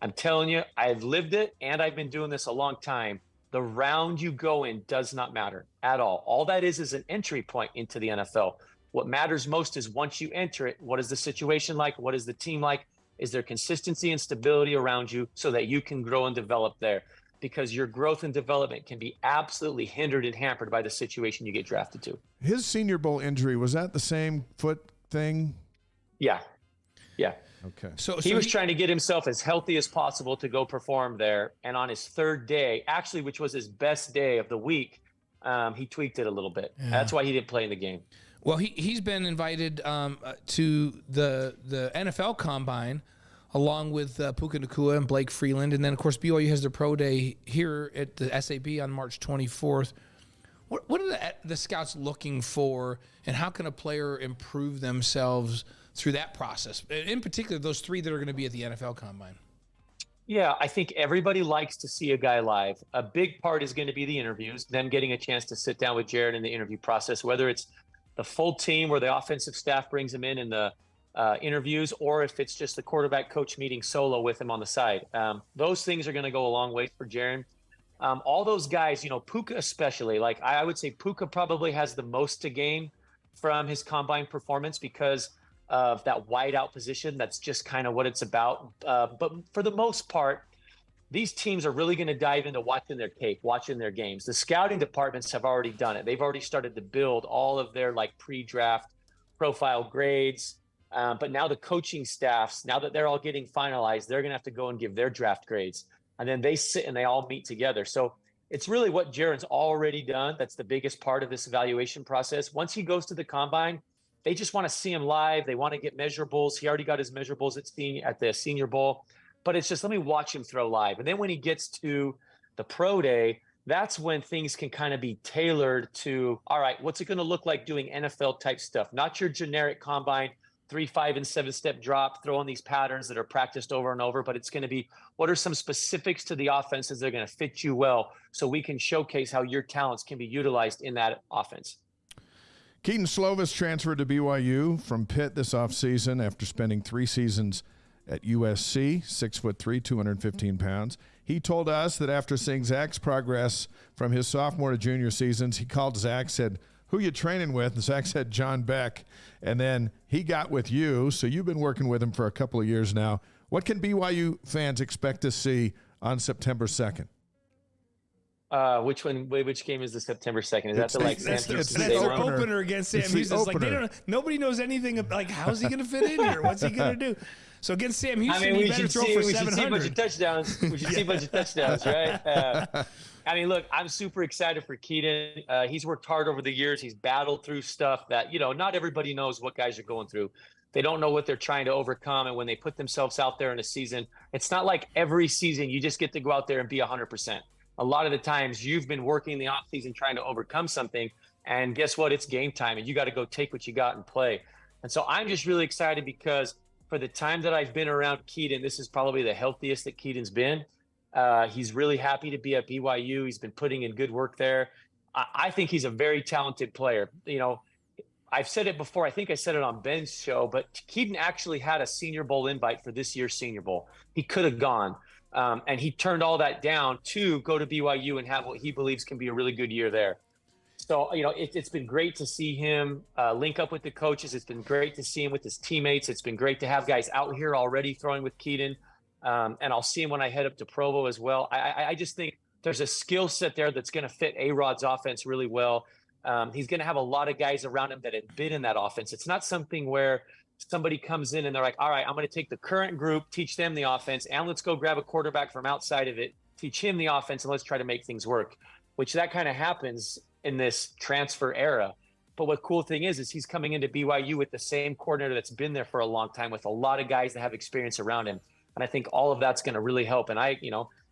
I'm telling you, I've lived it and I've been doing this a long time. The round you go in does not matter at all. All that is an entry point into the NFL. What matters most is once you enter it, what is the situation like? What is the team like? Is there consistency and stability around you so that you can grow and develop there? Because your growth and development can be absolutely hindered and hampered by the situation you get drafted to. His Senior Bowl injury, was that the same foot thing? Yeah. Okay. So he was trying to get himself as healthy as possible to go perform there. And on his third day, actually, which was his best day of the week, he tweaked it a little bit. Yeah. That's why he didn't play in the game. Well, he's been invited to the NFL Combine along with Puka Nacua and Blake Freeland. And then, of course, BYU has their pro day here at the SAB on March 24th. What are the scouts looking for, and how can a player improve themselves through that process? In particular, those 3 that are going to be at the NFL Combine. Yeah, I think everybody likes to see a guy live. A big part is going to be the interviews, them getting a chance to sit down with Jared in the interview process, whether it's the full team where the offensive staff brings him in the interviews, or if it's just the quarterback coach meeting solo with him on the side. Those things are going to go a long way for Jaren. All those guys, Puka especially, like I would say Puka probably has the most to gain from his combine performance because of that wide out position. That's just kind of what it's about. But for the most part, these teams are really going to dive into watching their tape, watching their games. The scouting departments have already done it. They've already started to build all of their like pre-draft profile grades. But now the coaching staffs, now that they're all getting finalized, they're going to have to go and give their draft grades. And then they sit and they all meet together. So it's really what Jaren's already done. That's the biggest part of this evaluation process. Once he goes to the combine, they just want to see him live. They want to get measurables. He already got his measurables at the Senior Bowl. But it's just, let me watch him throw live. And then when he gets to the pro day, that's when things can kind of be tailored to, all right, what's it going to look like doing NFL type stuff? Not your generic combine 3, 5, and 7-step drop, throwing these patterns that are practiced over and over, but it's going to be, what are some specifics to the offenses that are going to fit you well so we can showcase how your talents can be utilized in that offense. Keaton Slovis transferred to BYU from Pitt this offseason after spending 3 seasons at USC, 6'3", 215 pounds. He told us that after seeing Zach's progress from his sophomore to junior seasons, he called Zach, said, who you training with. And Zach said John Beck, and then he got with you. So you've been working with him for a couple of years now. What can BYU fans expect to see on September 2nd? Which one? Which game is the September 2nd? Is that the Sam That's Houston the Day one? opener against Sam Houston. It's like nobody knows anything about, like, how's he going to fit in here? What's he going to do? So against Sam Houston, he better throw for 700. We should see a bunch of touchdowns. We should see a bunch of touchdowns, right? I mean, look, I'm super excited for Keaton. He's worked hard over the years. He's battled through stuff that, not everybody knows what guys are going through. They don't know what they're trying to overcome. And when they put themselves out there in a season, it's not like every season you just get to go out there and be 100%. A lot of the times you've been working the off season trying to overcome something, and guess what? It's game time, and you got to go take what you got and play. And so I'm just really excited because for the time that I've been around Keaton, this is probably the healthiest that Keaton's been. He's really happy to be at BYU. He's been putting in good work there. I think he's a very talented player. I've said it before. I think I said it on Ben's show, but Keaton actually had a Senior Bowl invite for this year's Senior Bowl. He could have gone. And he turned all that down to go to BYU and have what he believes can be a really good year there. So, it's been great to see him link up with the coaches. It's been great to see him with his teammates. It's been great to have guys out here already throwing with Keaton. And I'll see him when I head up to Provo as well. I just think there's a skill set there that's going to fit A-Rod's offense really well. He's going to have a lot of guys around him that have been in that offense. It's not something where somebody comes in and they're like, all right, I'm going to take the current group, teach them the offense, and let's go grab a quarterback from outside of it, teach him the offense, and let's try to make things work, which that kind of happens in this transfer era. But what cool thing is he's coming into BYU with the same coordinator that's been there for a long time, with a lot of guys that have experience around him. And I think all of that's going to really help. And I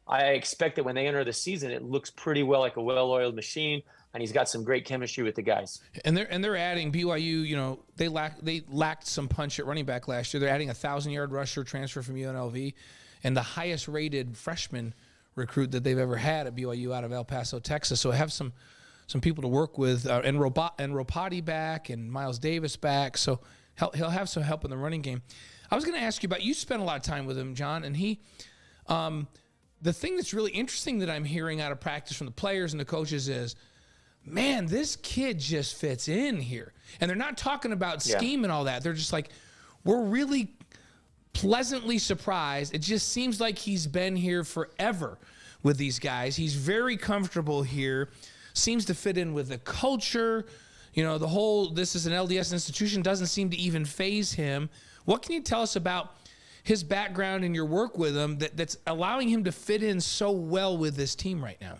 expect that when they enter the season, it looks pretty well like a well-oiled machine. And he's got some great chemistry with the guys. And they're adding BYU. They lacked some punch at running back last year. They're adding a 1,000-yard rusher transfer from UNLV, and the highest-rated freshman recruit that they've ever had at BYU out of El Paso, Texas. So I have some people to work with, and Ropati back, and Miles Davis back. So he'll have some help in the running game. I was going to ask you about, you spent a lot of time with him, John, and he. The thing that's really interesting that I'm hearing out of practice from the players and the coaches is, man, this kid just fits in here. And they're not talking about scheme and all that. They're just like, we're really pleasantly surprised. It just seems like he's been here forever with these guys. He's very comfortable here, seems to fit in with the culture. The whole, this is an LDS institution, doesn't seem to even faze him. What can you tell us about his background and your work with him that's allowing him to fit in so well with this team right now?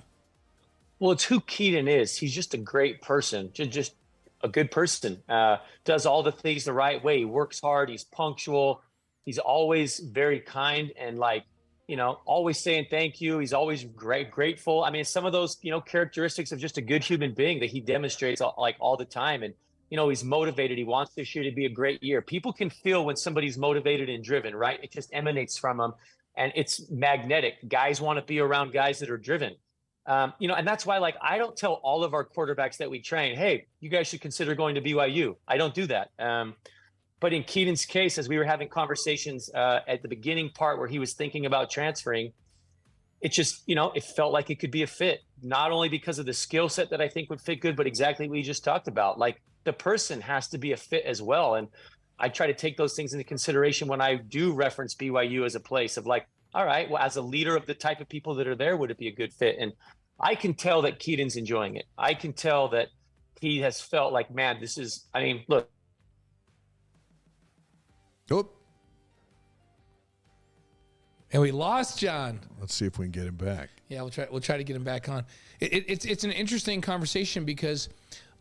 Well, it's who Keaton is. He's just a great person, just a good person. Does all the things the right way. He works hard. He's punctual. He's always very kind and always saying thank you. He's always grateful. I mean, some of those, characteristics of just a good human being that he demonstrates all the time. And, he's motivated. He wants this year to be a great year. People can feel when somebody's motivated and driven, right? It just emanates from them, and it's magnetic. Guys want to be around guys that are driven. And that's why, I don't tell all of our quarterbacks that we train, hey, you guys should consider going to BYU. I don't do that. But in Keaton's case, as we were having conversations at the beginning part where he was thinking about transferring, it just, it felt like it could be a fit, not only because of the skill set that I think would fit good, but exactly what you just talked about. The person has to be a fit as well. And I try to take those things into consideration when I do reference BYU as a place of all right, well, as a leader of the type of people that are there, would it be a good fit? And I can tell that Keaton's enjoying it. I can tell that he has felt like, man, this is, look. Oh. And we lost John. Let's see if we can get him back. Yeah, we'll try to get him back on. It's an interesting conversation because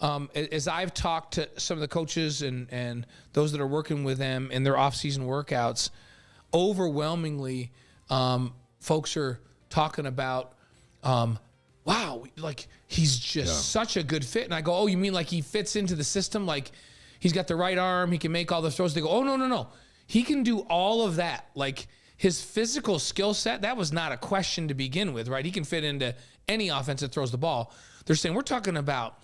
as I've talked to some of the coaches and those that are working with them in their off-season workouts, overwhelmingly, folks are talking about, wow, he's just such a good fit. And I go, oh, you mean he fits into the system? He's got the right arm, he can make all the throws. They go, oh, no. He can do all of that. His physical skill set, that was not a question to begin with, right? He can fit into any offense that throws the ball. They're saying we're talking about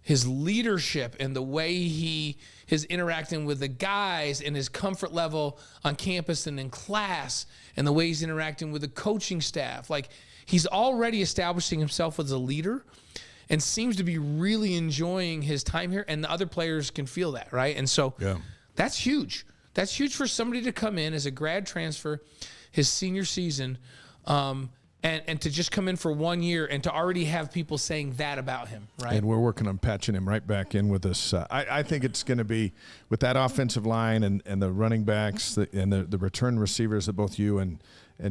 his leadership and the way he is interacting with the guys and his comfort level on campus and in class and the way he's interacting with the coaching staff. He's already establishing himself as a leader. and seems to be really enjoying his time here, and the other players can feel that, right? And so that's huge. That's huge for somebody to come in as a grad transfer his senior season, and to just come in for 1 year and to already have people saying that about him, right? And we're working on patching him right back in with us. I think it's going to be with that offensive line and the running backs and the return receivers that both you and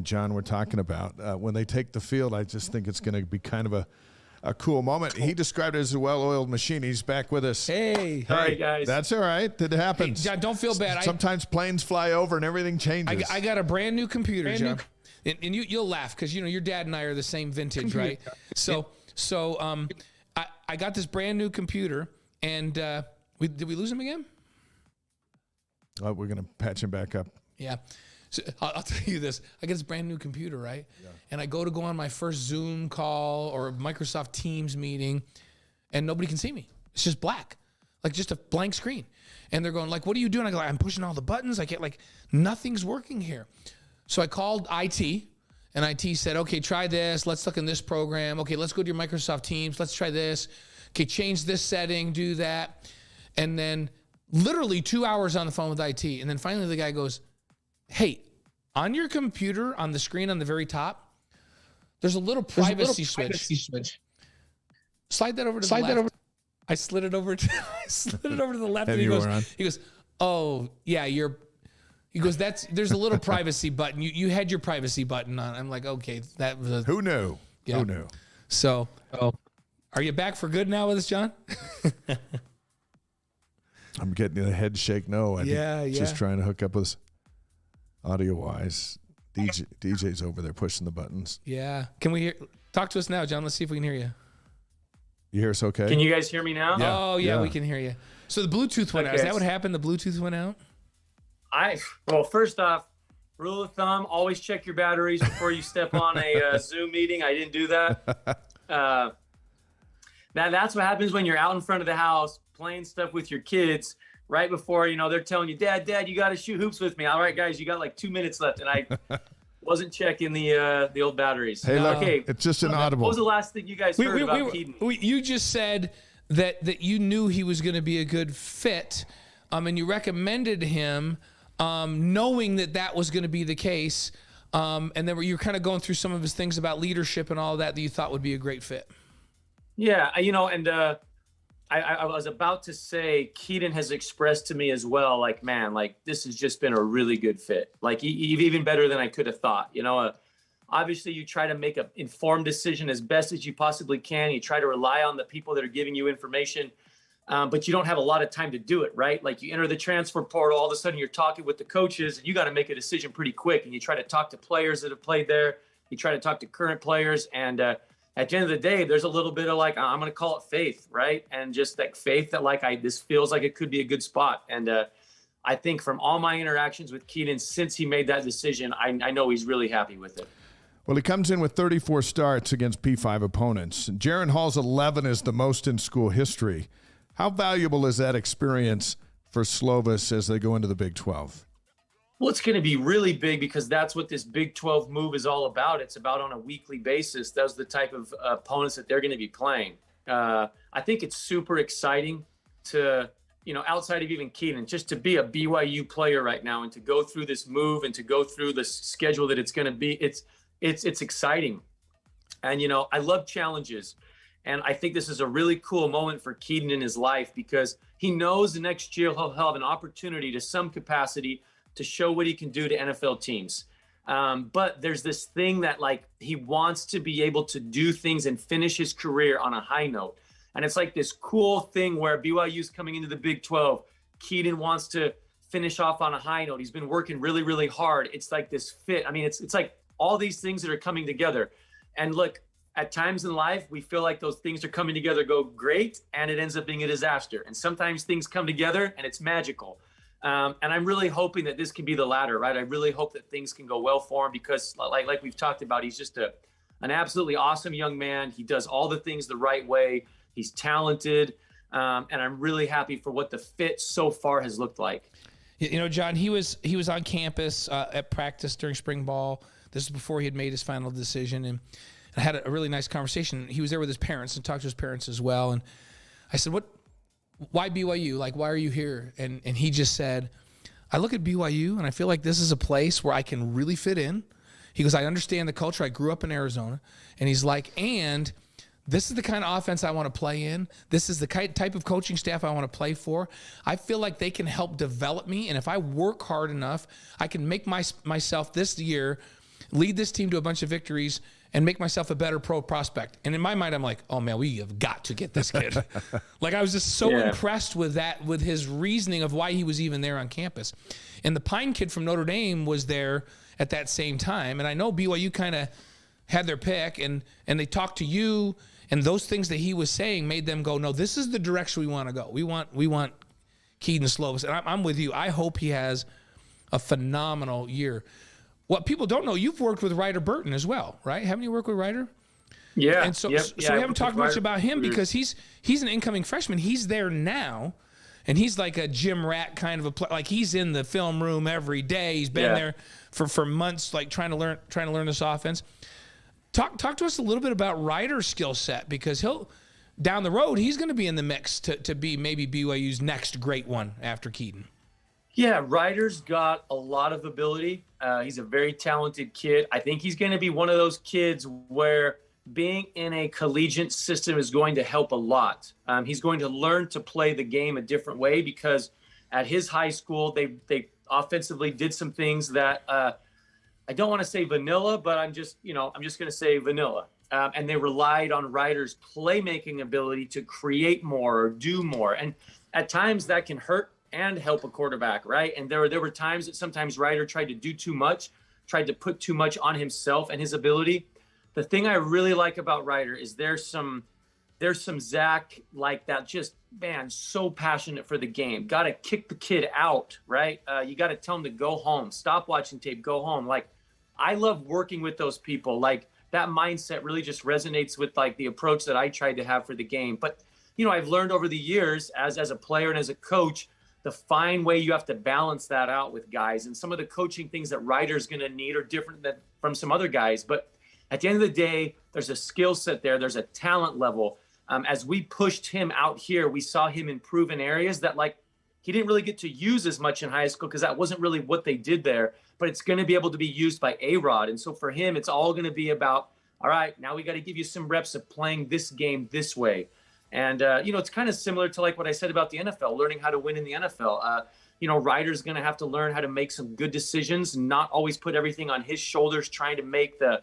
John were talking about. When they take the field, I just think it's going to be kind of a cool moment. He described it as a well-oiled machine. He's back with us. Hey, guys. That's all right. It happens. Hey, John, don't feel bad. Sometimes planes fly over and everything changes. I got a brand new computer, John. And you'll laugh because your dad and I are the same vintage, right? So I got this brand new computer, and did we lose him again? We're gonna patch him back up. Yeah. So I'll tell you this: I get this brand new computer, right? Yeah. And I go on my first Zoom call or Microsoft Teams meeting, and nobody can see me. It's just black, like just a blank screen. And they're going like, "What are you doing?" I go, "I'm pushing all the buttons. I get nothing's working here." So I called IT, and IT said, "Okay, try this. Let's look in this program. Okay, let's go to your Microsoft Teams. Let's try this. Okay, change this setting, do that." And then literally 2 hours on the phone with IT. And then finally the guy goes, "Hey, on your computer, on the screen on the very top, there's a little privacy switch. Slide that over to the left." I slid it over to the left. And he goes, "Oh, yeah, he goes, there's a little privacy button. You had your privacy button on." I'm like, okay, that was who knew? Yeah. Who knew? So, are you back for good now with us, John? I'm getting a head shake. No, just trying to hook up with us audio wise. DJ's over there pushing the buttons. Yeah. Can we talk to us now, John? Let's see if we can hear you. You hear us okay? Can you guys hear me now? Yeah. Oh yeah, we can hear you. So the Bluetooth went out. Is that what happened? The Bluetooth went out? Well, first off, rule of thumb, always check your batteries before you step on a Zoom meeting. I didn't do that. That's what happens when you're out in front of the house playing stuff with your kids right before, they're telling you, Dad, you got to shoot hoops with me. All right, guys, you got like 2 minutes left. And I wasn't checking the old batteries. Hey, look, it's just an audible. What was the last thing you guys heard about Keaton? You just said that you knew he was going to be a good fit, and you recommended him, knowing that was going to be the case, and then you were kind of going through some of his things about leadership and all that you thought would be a great fit. Yeah, and I was about to say Keaton has expressed to me as well, like, man, like this has just been a really good fit, like even better than I could have thought. Obviously you try to make an informed decision as best as you possibly can. You try to rely on the people that are giving you information. But you don't have a lot of time to do it, right? Like you enter the transfer portal, all of a sudden you're talking with the coaches and you got to make a decision pretty quick. And you try to talk to players that have played there. You try to talk to current players. And at the end of the day, there's a little bit of like, I'm going to call it faith, right? And just that faith that this feels like it could be a good spot. And I think from all my interactions with Keaton since he made that decision, I know he's really happy with it. Well, he comes in with 34 starts against P5 opponents. Jaron Hall's 11 is the most in school history. How valuable is that experience for Slovis as they go into the Big 12? Well, it's going to be really big because that's what this Big 12 move is all about. It's about on a weekly basis. Those are the type of opponents that they're going to be playing. I think it's super exciting to, outside of even Keaton, just to be a BYU player right now and to go through this move and to go through the schedule that it's going to be. It's exciting. And, I love challenges. And I think this is a really cool moment for Keaton in his life because he knows the next year he'll have an opportunity to some capacity to show what he can do to NFL teams. But there's this thing that he wants to be able to do things and finish his career on a high note. And it's like this cool thing where BYU's coming into the Big 12. Keaton wants to finish off on a high note. He's been working really, really hard. It's like this fit. I mean, it's like all these things that are coming together. And look, at times in life, we feel like those things are coming together, go great, and it ends up being a disaster. And sometimes things come together and it's magical. And I'm really hoping that this can be the latter, right? I really hope that things can go well for him because like we've talked about, he's just an absolutely awesome young man. He does all the things the right way. He's talented. And I'm really happy for what the fit so far has looked like. John, he was on campus at practice during spring ball. This is before he had made his final decision. And I had a really nice conversation. He was there with his parents and talked to his parents as well. And I said, why BYU? Like, why are you here? And he just said, I look at BYU and I feel like this is a place where I can really fit in. He goes, I understand the culture. I grew up in Arizona. And he's like, and this is the kind of offense I want to play in. This is the type of coaching staff I want to play for. I feel like they can help develop me. And if I work hard enough, I can make myself this year, lead this team to a bunch of victories and make myself a better pro prospect. And in my mind, I'm like, oh man, we have got to get this kid. Like, I was just so impressed with that, with his reasoning of why he was even there on campus. And the Pine kid from Notre Dame was there at that same time. And I know BYU kind of had their pick, and they talked to you, and those things that he was saying made them go, no, this is the direction we want to go. We want Kedon Slovis. And I'm with you. I hope he has a phenomenal year. What people don't know, you've worked with Ryder Burton as well, right? Haven't you worked with Ryder? Yeah. And so we haven't talked much about him because he's an incoming freshman. He's there now, and he's like a gym rat kind of a player. Like, he's in the film room every day. He's been there for months, like trying to learn this offense. Talk to us a little bit about Ryder's skill set, because down the road he's going to be in the mix to be maybe BYU's next great one after Kedon. Yeah, Ryder's got a lot of ability. He's a very talented kid. I think he's going to be one of those kids where being in a collegiate system is going to help a lot. He's going to learn to play the game a different way, because at his high school, they offensively did some things that I don't want to say vanilla, but I'm just going to say vanilla. And they relied on Ryder's playmaking ability to create more or do more. And at times that can hurt and help a quarterback, right? And there were times that sometimes Ryder tried to do too much, tried to put too much on himself and his ability. The thing I really like about Ryder is there's some Zach like that, just, man, so passionate for the game. Got to kick the kid out, right? You got to tell him to go home, stop watching tape, go home. Like, I love working with those people. Like, that mindset really just resonates with like the approach that I tried to have for the game. But, I've learned over the years as a player and as a coach, the fine way you have to balance that out with guys. And some of the coaching things that Ryder's going to need are different from some other guys. But at the end of the day, there's a skill set there. There's a talent level. As we pushed him out here, we saw him improve in areas that, like, he didn't really get to use as much in high school because that wasn't really what they did there. But it's going to be able to be used by A-Rod. And so for him, it's all going to be about, all right, now we got to give you some reps of playing this game this way. And, it's kind of similar to like what I said about the NFL, learning how to win in the NFL. Ryder's going to have to learn how to make some good decisions, not always put everything on his shoulders, trying to make the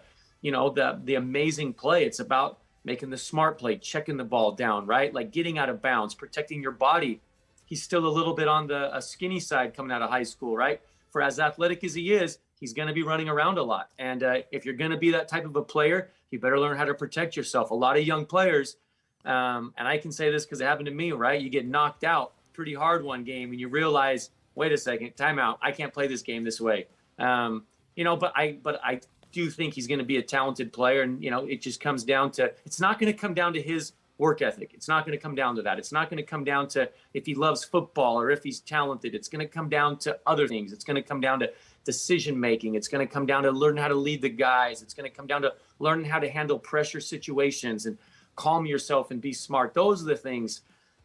amazing play. It's about making the smart play, checking the ball down, right? Like getting out of bounds, protecting your body. He's still a little bit on the skinny side coming out of high school, right? For as athletic as he is, he's going to be running around a lot. And if you're going to be that type of a player, you better learn how to protect yourself. A lot of young players, and I can say this because it happened to me, right? You get knocked out pretty hard one game and you realize, wait a second, timeout. I can't play this game this way. But I do think he's going to be a talented player. And, it just comes down to, it's not going to come down to his work ethic. It's not going to come down to that. It's not going to come down to if he loves football or if he's talented. It's going to come down to other things. It's going to come down to decision-making. It's going to come down to learning how to lead the guys. It's going to come down to learning how to handle pressure situations and calm yourself and be smart. Those are the things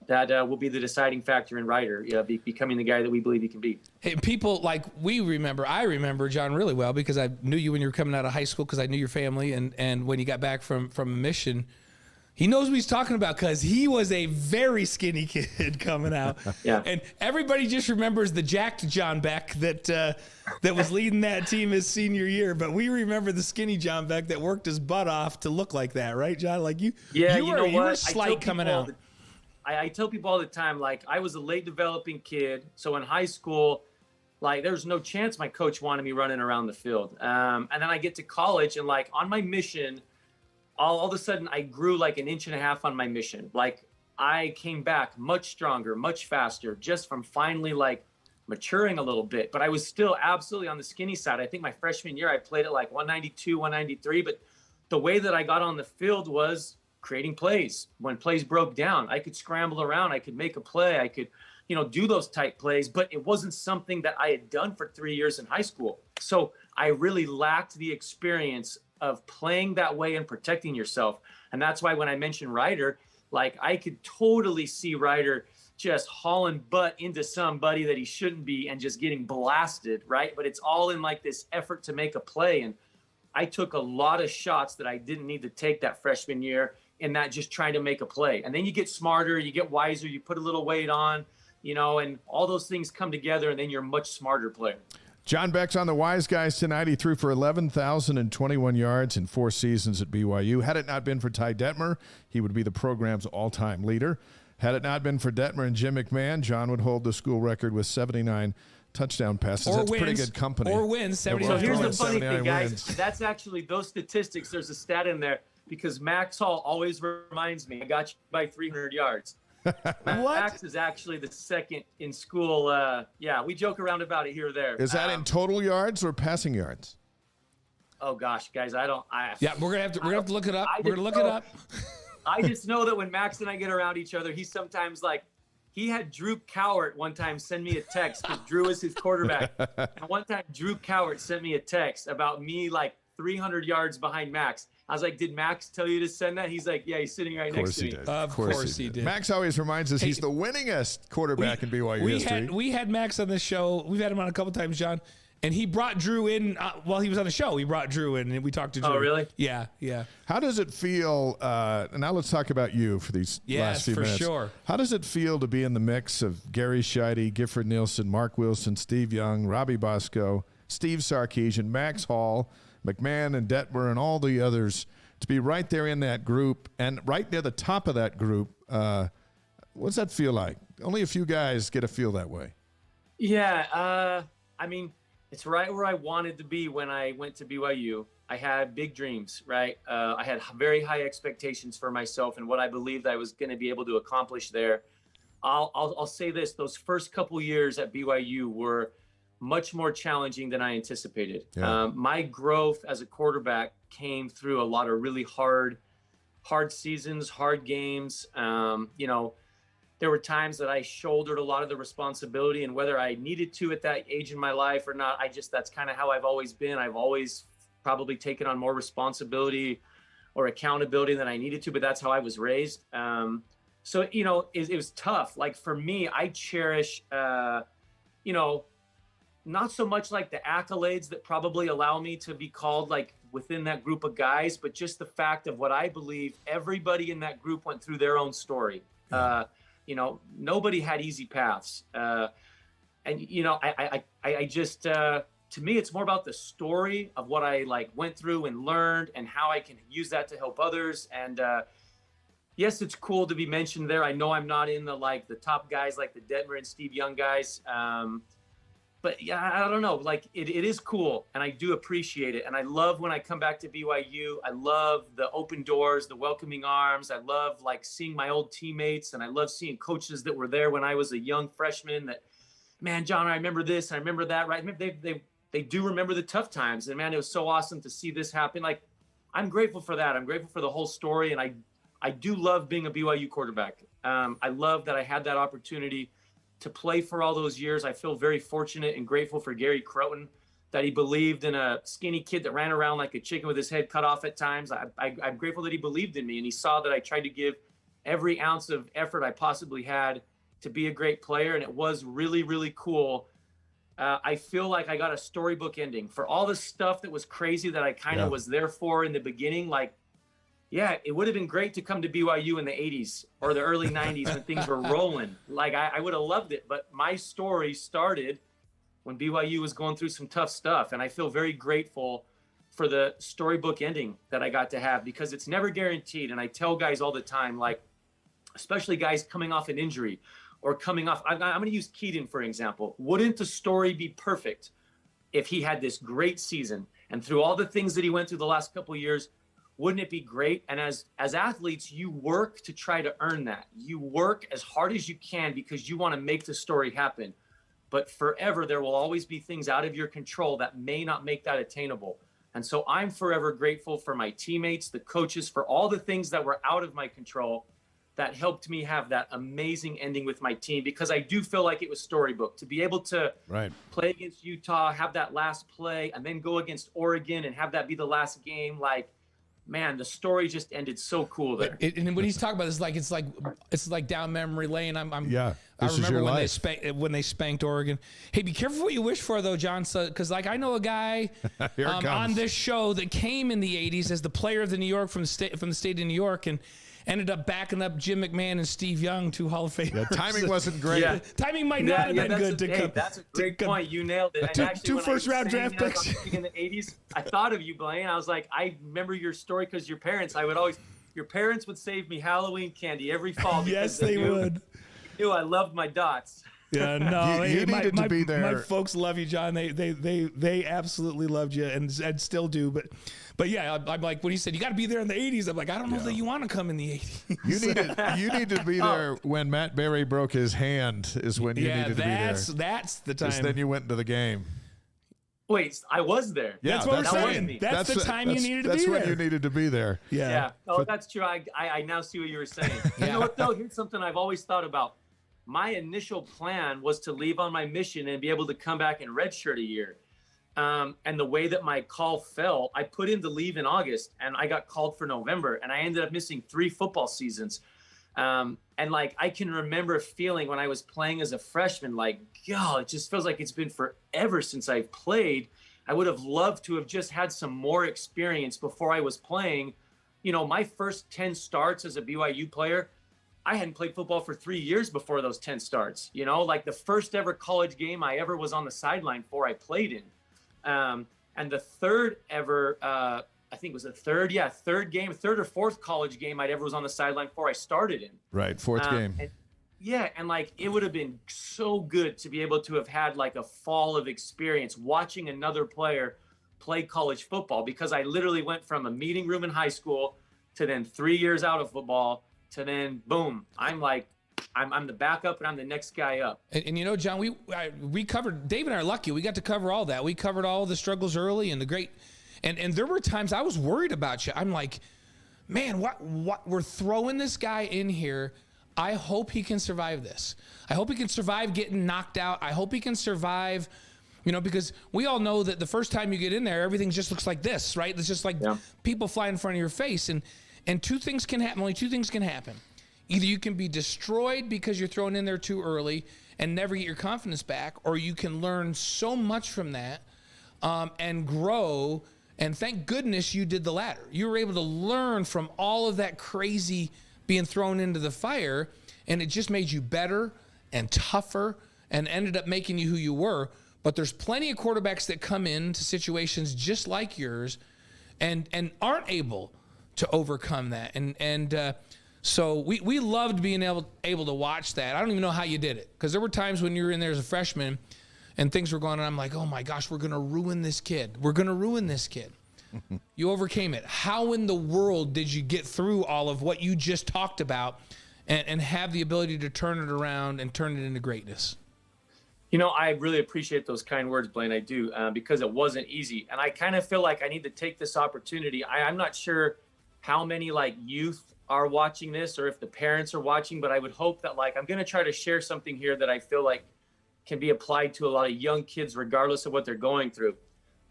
that will be the deciding factor in Ryder becoming the guy that we believe he can be. Hey, people like I remember John really well because I knew you when you were coming out of high school because I knew your family, and when you got back from a mission. He knows what he's talking about because he was a very skinny kid coming out. Yeah. And everybody just remembers the jacked John Beck that was leading that team his senior year. But we remember the skinny John Beck that worked his butt off to look like that, right, John? Like you were slight coming out. I tell people all the time, like, I was a late developing kid. So in high school, like, there's no chance my coach wanted me running around the field. And then I get to college and, like, on my mission, all of a sudden I grew like 1.5 inches on my mission. Like, I came back much stronger, much faster, just from finally like maturing a little bit. But I was still absolutely on the skinny side. I think my freshman year I played at like 192, 193. But the way that I got on the field was creating plays. When plays broke down, I could scramble around. I could make a play. I could, do those type plays. But it wasn't something that I had done for 3 years in high school. So I really lacked the experience of playing that way and protecting yourself. And that's why when I mentioned Ryder, like I could totally see Ryder just hauling butt into somebody that he shouldn't be and just getting blasted, right? But it's all in like this effort to make a play. And I took a lot of shots that I didn't need to take that freshman year in that just trying to make a play. And then you get smarter, you get wiser, you put a little weight on, you know, and all those things come together, and then you're a much smarter player. John Beck's on the Wise Guys tonight. He threw for 11,021 yards in 4 seasons at BYU. Had it not been for Ty Detmer, he would be the program's all-time leader. Had it not been for Detmer and Jim McMahon, John would hold the school record with 79 touchdown passes. Or That's wins, pretty good company. Or wins, 79. So here's the funny 79 thing, guys. wins. That's actually those statistics. There's a stat in there because Max Hall always reminds me, I got you by 300 yards. Max is actually the second in school. Yeah, we joke around about it here or there. Is that in total yards or passing yards? Oh gosh, guys, Yeah, we're gonna have to look it up. We're gonna look it up. I just know that when Max and I get around each other, he's sometimes like, he had Drew Cowart one time send me a text because Drew is his quarterback. And one time Drew Cowart sent me a text about me like 300 yards behind Max. I was like, did Max tell you to send that? He's like, yeah, he's sitting right next to me. Of course he did. Max always reminds us he's the winningest quarterback in BYU history. We had Max on this show. We've had him on a couple times, John. And he brought Drew in while he was on the show. He brought Drew in, and we talked to Drew. Oh, really? Yeah. How does it feel? Now let's talk about you for these last few minutes. Yes, for sure. How does it feel to be in the mix of Gary Scheide, Gifford Nielsen, Mark Wilson, Steve Young, Robbie Bosco, Steve Sarkisian, Max Hall, McMahon and Detmer, and all the others, to be right there in that group and right near the top of that group? What's that feel like? Only a few guys get to feel that way. Yeah, I mean, it's right where I wanted to be when I went to BYU. I had big dreams, right? I had very high expectations for myself and what I believed I was going to be able to accomplish there. I'll say this: those first couple years at BYU were much more challenging than I anticipated. Yeah. My growth as a quarterback came through a lot of really hard seasons, hard games. You know, there were times that I shouldered a lot of the responsibility, and whether I needed to at that age in my life or not, that's kind of how I've always been. I've always probably taken on more responsibility or accountability than I needed to, but that's how I was raised. So, you know, it was tough. Like for me, I cherish, you know, not so much like the accolades that probably allow me to be called like within that group of guys, but just the fact of what I believe everybody in that group went through their own story. You know, nobody had easy paths. And, you know, I just, to me, it's more about the story of what I like went through and learned and how I can use that to help others. And, yes, it's cool to be mentioned there. I know I'm not in the top guys like the Detmer and Steve Young guys. But yeah, I don't know, like it is cool. And I do appreciate it. And I love when I come back to BYU, I love the open doors, the welcoming arms. I love like seeing my old teammates, and I love seeing coaches that were there when I was a young freshman that, man, John, I remember this, I remember that, right? They do remember the tough times. And man, it was so awesome to see this happen. Like, I'm grateful for that. I'm grateful for the whole story. And I do love being a BYU quarterback. I love that I had that opportunity to play for all those years. I feel very fortunate and grateful for Gary Croton that he believed in a skinny kid that ran around like a chicken with his head cut off at times. I'm grateful that he believed in me, and he saw that I tried to give every ounce of effort I possibly had to be a great player. And it was really, really cool. I feel like I got a storybook ending for all the stuff that was crazy that I kind of was there for in the beginning. Like, yeah, it would have been great to come to BYU in the 80s or the early 90s when things were rolling. Like, I would have loved it. But my story started when BYU was going through some tough stuff. And I feel very grateful for the storybook ending that I got to have, because it's never guaranteed. And I tell guys all the time, like, especially guys coming off an injury or coming off, I'm going to use Keaton, for example. Wouldn't the story be perfect if he had this great season and through all the things that he went through the last couple of years? Wouldn't it be great? And as athletes, you work to try to earn that. You work as hard as you can because you want to make the story happen. But forever, there will always be things out of your control that may not make that attainable. And so I'm forever grateful for my teammates, the coaches, for all the things that were out of my control. that helped me have that amazing ending with my team, because I do feel like it was storybook to be able to play against Utah, have that last play, and then go against Oregon and have that be the last game. Like, man, the story just ended so cool there. And when he's talking about this, it's like down memory lane. I remember when they spanked Oregon. Hey, be careful what you wish for, though, John. Because I know a guy on this show that came in the '80s as the player of the New York from the state of New York, and ended up backing up Jim McMahon and Steve Young, 2 Hall of Famers. Yeah, timing wasn't great. Yeah. Timing might not have been good. That's a great point. You nailed it. And actually, two first-round draft picks in the '80s. I thought of you, Blaine. I was like, I remember your story because your parents would save me Halloween candy every fall. Yes, they would. Knew I loved my dots. Yeah, no, you needed to be there. My folks love you, John. They absolutely loved you and still do. But yeah, I'm like, when he said you got to be there in the '80s, I'm like, I don't know that you want to come in the '80s. You need to be there when Matt Berry broke his hand. Is when you needed to be there. That's the time. Then you went into the game. Wait, I was there. Yeah, that's what we're saying. That's the time you needed to be there. That's when you needed to be there. Yeah. Oh, that's true. I now see what you were saying. You know what, though? Here's something I've always thought about. My initial plan was to leave on my mission and be able to come back and redshirt a year. And the way that my call fell, I put in to leave in August and I got called for November, and I ended up missing 3 football seasons. And like, I can remember feeling when I was playing as a freshman, like, God, it just feels like it's been forever since I've played. I would have loved to have just had some more experience before I was playing. You know, my first 10 starts as a BYU player, I hadn't played football for 3 years before those 10 starts. You know, like the first ever college game I ever was on the sideline for, I played in. And the third ever, I think it was the third or fourth college game I'd ever was on the sideline for, I started in. Right, fourth game. And like, it would have been so good to be able to have had like a fall of experience watching another player play college football, because I literally went from a meeting room in high school to then 3 years out of football to then boom, I'm the backup and I'm the next guy up. And you know, John, we covered, Dave and I are lucky. We got to cover all that. We covered all the struggles early and the great, and there were times I was worried about you. I'm like, man, what we're throwing this guy in here. I hope he can survive this. I hope he can survive getting knocked out. I hope he can survive, you know, because we all know that the first time you get in there, everything just looks like this, right? It's just like people fly in front of your face. And two things can happen. Only two things can happen. Either you can be destroyed because you're thrown in there too early and never get your confidence back, or you can learn so much from that and grow. And thank goodness you did the latter. You were able to learn from all of that crazy being thrown into the fire, and it just made you better and tougher and ended up making you who you were. But there's plenty of quarterbacks that come into situations just like yours and aren't able to overcome that. So we loved being able to watch that. I don't even know how you did it, because there were times when you were in there as a freshman and things were going on. I'm like, oh my gosh, we're going to ruin this kid. We're going to ruin this kid. You overcame it. How in the world did you get through all of what you just talked about and have the ability to turn it around and turn it into greatness? You know, I really appreciate those kind words, Blaine. I do, because it wasn't easy. And I kind of feel like I need to take this opportunity. I'm not sure how many like youth are watching this or if the parents are watching, but I would hope that like, I'm going to try to share something here that I feel like can be applied to a lot of young kids, regardless of what they're going through.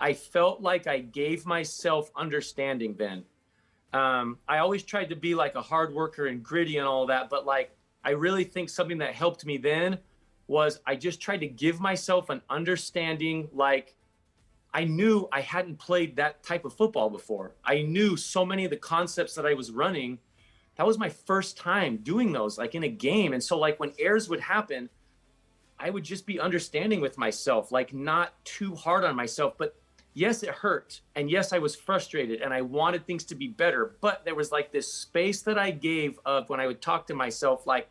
I felt like I gave myself understanding then. I always tried to be like a hard worker and gritty and all that, but like, I really think something that helped me then was I just tried to give myself an understanding. Like, I knew I hadn't played that type of football before. I knew so many of the concepts that I was running. That was my first time doing those, like in a game. And so like when errors would happen, I would just be understanding with myself, like not too hard on myself. But yes, it hurt. And yes, I was frustrated and I wanted things to be better. But there was like this space that I gave of when I would talk to myself, like,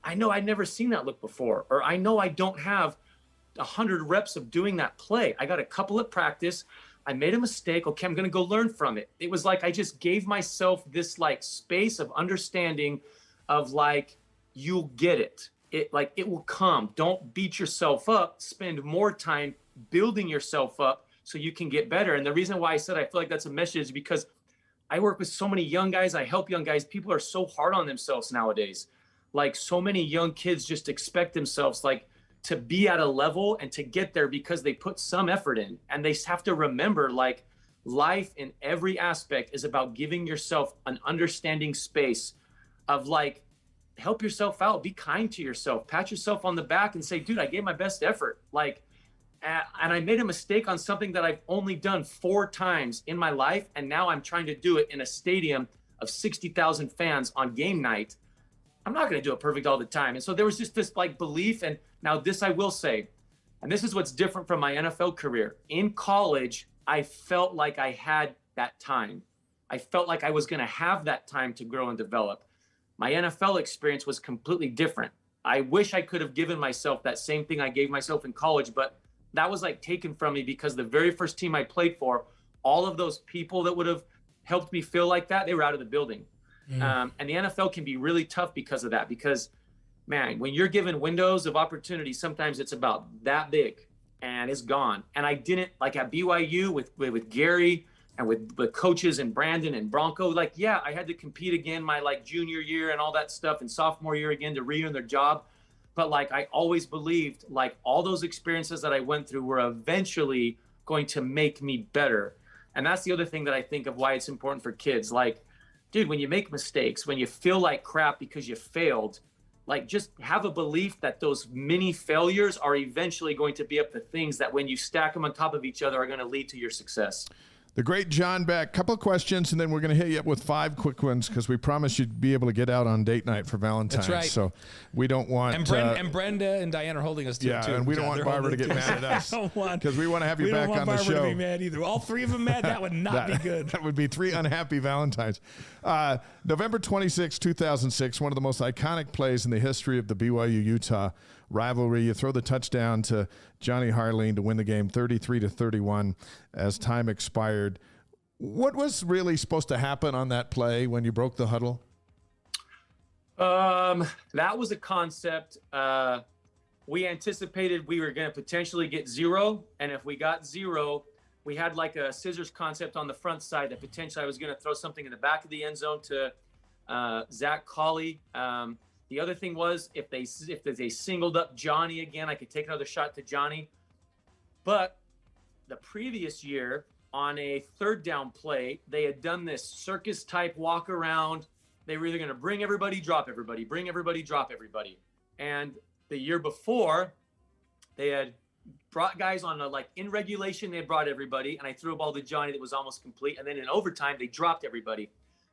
I know I'd never seen that look before, or I know I don't have 100 reps of doing that play. I got a couple at practice. I made a mistake. Okay, I'm going to go learn from it. It was like I just gave myself this like space of understanding of like, you'll get it. It like it will come. Don't beat yourself up. Spend more time building yourself up so you can get better. And the reason why I said I feel like that's a message is because I work with so many young guys. I help young guys. People are so hard on themselves nowadays. Like so many young kids just expect themselves like to be at a level and to get there because they put some effort in, and they have to remember like life in every aspect is about giving yourself an understanding space of like, help yourself out, be kind to yourself, pat yourself on the back and say, dude, I gave my best effort. Like, and I made a mistake on something that I've only done 4 times in my life. And now I'm trying to do it in a stadium of 60,000 fans on game night. I'm not going to do it perfect all the time. And so there was just this like belief. And now this I will say, and this is what's different from my NFL career. In college, I felt like I had that time. I felt like I was going to have that time to grow and develop. My NFL experience was completely different. I wish I could have given myself that same thing I gave myself in college, but that was like taken from me because the very first team I played for, all of those people that would have helped me feel like that, they were out of the building. And the NFL can be really tough because of that, because man, when you're given windows of opportunity, sometimes it's about that big and it's gone. And I didn't, like at BYU with Gary and with coaches and Brandon and Bronco, like, yeah, I had to compete again my like junior year and all that stuff, and sophomore year again to re-earn their job. But like, I always believed like all those experiences that I went through were eventually going to make me better. And that's the other thing that I think of why it's important for kids. Like, dude, when you make mistakes, when you feel like crap because you failed, like just have a belief that those mini failures are eventually going to be up the things that when you stack them on top of each other are going to lead to your success. The great John Beck. Couple of questions, and then we're going to hit you up with 5 quick ones because we promised you'd be able to get out on date night for Valentine's. That's right. So we don't want... And Brenda and Diane are holding us to it, too. Yeah, and we don't want Barbara to get mad at us because we want to have you back on the show. We don't want Barbara to be mad either. All 3 of them mad, that would not be good. That would be 3 unhappy Valentines. November 26, 2006, one of the most iconic plays in the history of the BYU-Utah rivalry. You throw the touchdown to Johnny Harline to win the game 33-31 as time expired. What was really supposed to happen on that play when you broke the huddle? That was a concept. We anticipated we were going to potentially get 0. And if we got 0, we had like a scissors concept on the front side that potentially I was going to throw something in the back of the end zone to Zach Colley. The other thing was if they singled up Johnny again, I could take another shot to Johnny. But the previous year, on a 3rd down play, they had done this circus type walk around. They were either going to bring everybody, drop everybody, bring everybody, drop everybody. And the year before, they had brought guys on in regulation, they had brought everybody, and I threw a ball to Johnny that was almost complete. And then in overtime, they dropped everybody.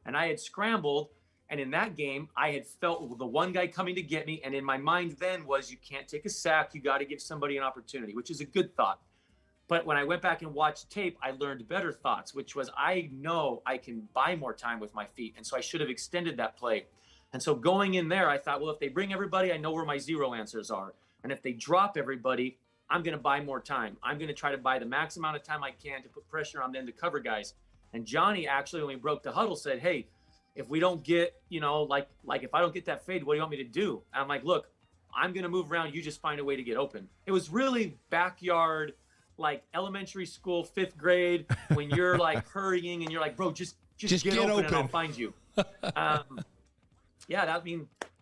And I had scrambled, and in that game, I had felt the one guy coming to get me. And in my mind then was, you can't take a sack. You got to give somebody an opportunity, which is a good thought. But when I went back and watched tape, I learned better thoughts, which was I know I can buy more time with my feet. And so I should have extended that play. And so going in there, I thought, well, if they bring everybody, I know where my 0 answers are. And if they drop everybody, I'm going to buy more time. I'm going to try to buy the max amount of time I can to put pressure on them to cover guys. And Johnny actually, when we broke the huddle, said, hey, if we don't get, like if I don't get that fade, what do you want me to do? And I'm like, look, I'm going to move around. You just find a way to get open. It was really backyard, like elementary school, 5th grade, when you're like hurrying and you're like, bro, just get open and I'll find you. Yeah,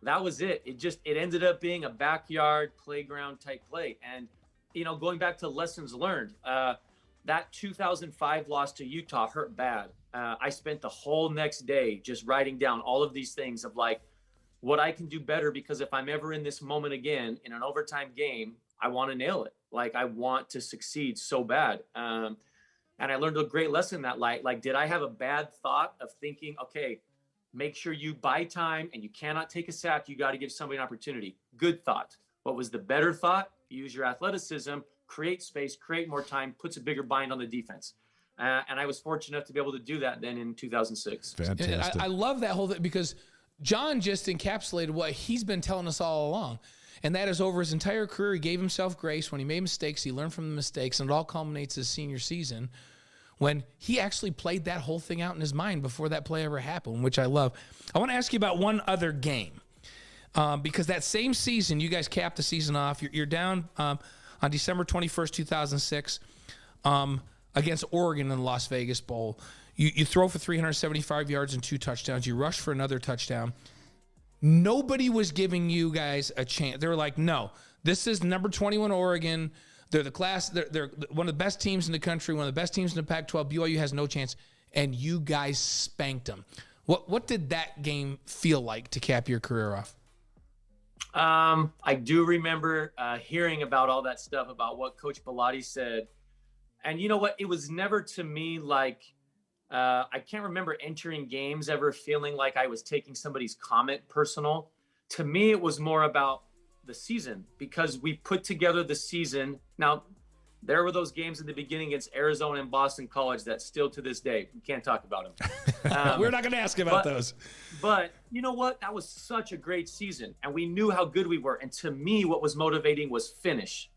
that was it. It ended up being a backyard playground type play. And, going back to lessons learned, that 2005 loss to Utah hurt bad. I spent the whole next day just writing down all of these things of like what I can do better, because if I'm ever in this moment again in an overtime game, I want to nail it. Like I want to succeed so bad. And I learned a great lesson that like, did I have a bad thought of thinking, okay, make sure you buy time and you cannot take a sack. You got to give somebody an opportunity. Good thought. What was the better thought? Use your athleticism, create space, create more time, puts a bigger bind on the defense. And I was fortunate enough to be able to do that then in 2006. Fantastic. I love that whole thing because John just encapsulated what he's been telling us all along. And that is, over his entire career, he gave himself grace. When he made mistakes, he learned from the mistakes, and it all culminates his senior season when he actually played that whole thing out in his mind before that play ever happened, which I love. I want to ask you about one other game because that same season, you guys capped the season off. You're down on December 21st, 2006 against Oregon in the Las Vegas Bowl. You throw for 375 yards and 2 touchdowns. You rush for another touchdown. Nobody was giving you guys a chance. They were like, no, this is number 21 Oregon. They're they're one of the best teams in the country, one of the best teams in the Pac-12. BYU has no chance, and you guys spanked them. What did that game feel like to cap your career off? I do remember hearing about all that stuff about what Coach Bellotti said. And you know what? It was never to me like, I can't remember entering games ever feeling like I was taking somebody's comment personal. To me, it was more about the season because we put together the season. Now, there were those games in the beginning against Arizona and Boston College that still to this day, we can't talk about them. We're not going to ask about those. But you know what? That was such a great season. And we knew how good we were. And to me, what was motivating was finish.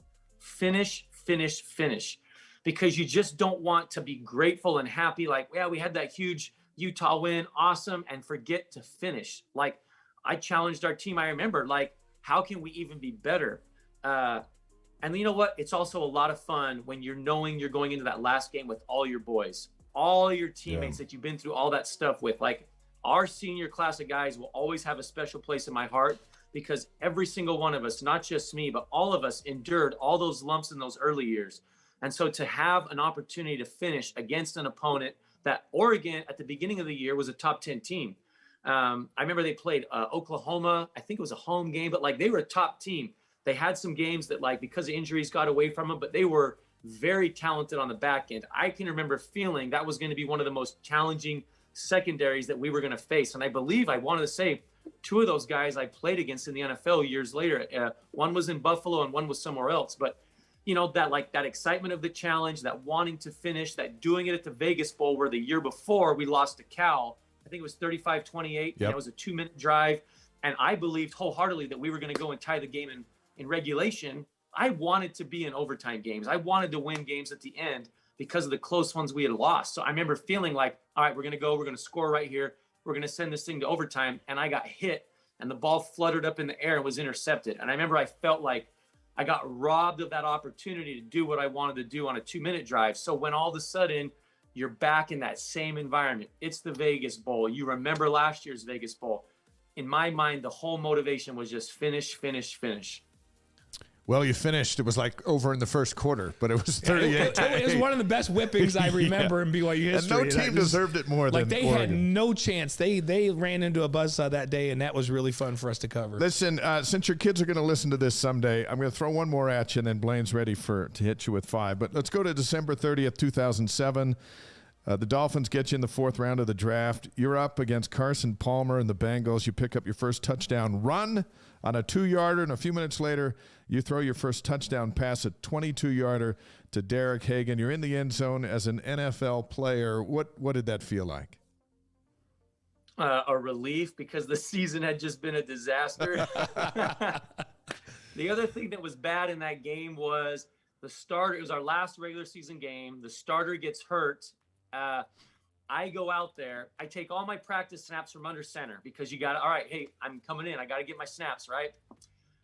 Because you just don't want to be grateful and happy. Like, yeah, we had that huge Utah win. Awesome. And forget to finish. Like, I challenged our team. I remember, like, how can we even be better? And you know what? It's also a lot of fun when you're knowing you're going into that last game with all your boys, all your teammates that you've been through all that stuff with. Like, our senior class of guys will always have a special place in my heart because every single one of us, not just me, but all of us endured all those lumps in those early years. And so to have an opportunity to finish against an opponent that Oregon at the beginning of the year was a top 10 team. I remember they played Oklahoma. I think it was a home game, but like they were a top team. They had some games that like because of injuries got away from them, but they were very talented on the back end. I can remember feeling that was going to be one of the most challenging secondaries that we were going to face. And I believe I wanted to say 2 of those guys I played against in the NFL years later. One was in Buffalo and one was somewhere else. But you know, that excitement of the challenge, that wanting to finish, that doing it at the Vegas Bowl where the year before we lost to Cal, I think it was 35-28. Yep. It was a 2-minute drive. And I believed wholeheartedly that we were going to go and tie the game in regulation. I wanted to be in overtime games. I wanted to win games at the end because of the close ones we had lost. So I remember feeling like, all right, we're going to score right here. We're going to send this thing to overtime. And I got hit and the ball fluttered up in the air and was intercepted. And I remember I felt like I got robbed of that opportunity to do what I wanted to do on a 2-minute drive. So when all of a sudden you're back in that same environment, it's the Vegas Bowl. You remember last year's Vegas Bowl. In my mind, the whole motivation was just finish. Well, you finished. It was like over in the first quarter, but it was 38. It was one of the best whippings I remember in BYU history. And no team deserved it more than they Oregon. had no chance. They ran into a buzzsaw that day, and that was really fun for us to cover. Listen, since your kids are going to listen to this someday, I'm going to throw one more at you, and then Blaine's ready to hit you with 5. But let's go to December 30th, 2007. The Dolphins get you in the 4th round of the draft. You're up against Carson Palmer and the Bengals. You pick up your first touchdown run on a 2-yarder, and a few minutes later, you throw your first touchdown pass, a 22-yarder to Derek Hagan. You're in the end zone as an NFL player. What did that feel like? A relief because the season had just been a disaster. The other thing that was bad in that game was the starter. It was our last regular season game. The starter gets hurt. I go out there. I take all my practice snaps from under center because you got, all right, hey, I'm coming in. I got to get my snaps, right?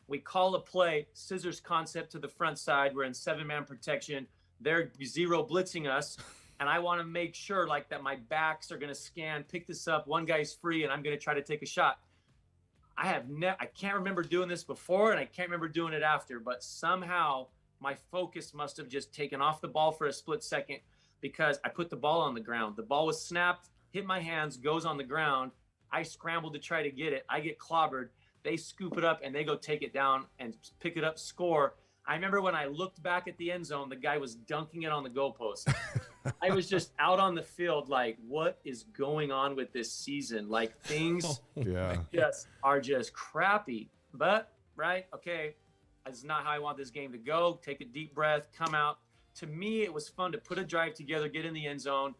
We call a play, scissors concept to the front side. We're in 7-man protection. They're zero blitzing us. And I want to make sure like that my backs are going to scan, pick this up. One guy's free and I'm going to try to take a shot. I can't remember doing this before and I can't remember doing it after, but somehow my focus must have just taken off the ball for a split second because I put the ball on the ground. The ball was snapped, hit my hands, goes on the ground. I scrambled to try to get it. I get clobbered. They scoop it up and they go take it down and pick it up, score. I remember when I looked back at the end zone, the guy was dunking it on the goalpost. I was just out on the field like, what is going on with this season? Like things are just crappy. But, right, okay, that's not how I want this game to go. Take a deep breath, come out. To me, it was fun to put a drive together, get in the end zone.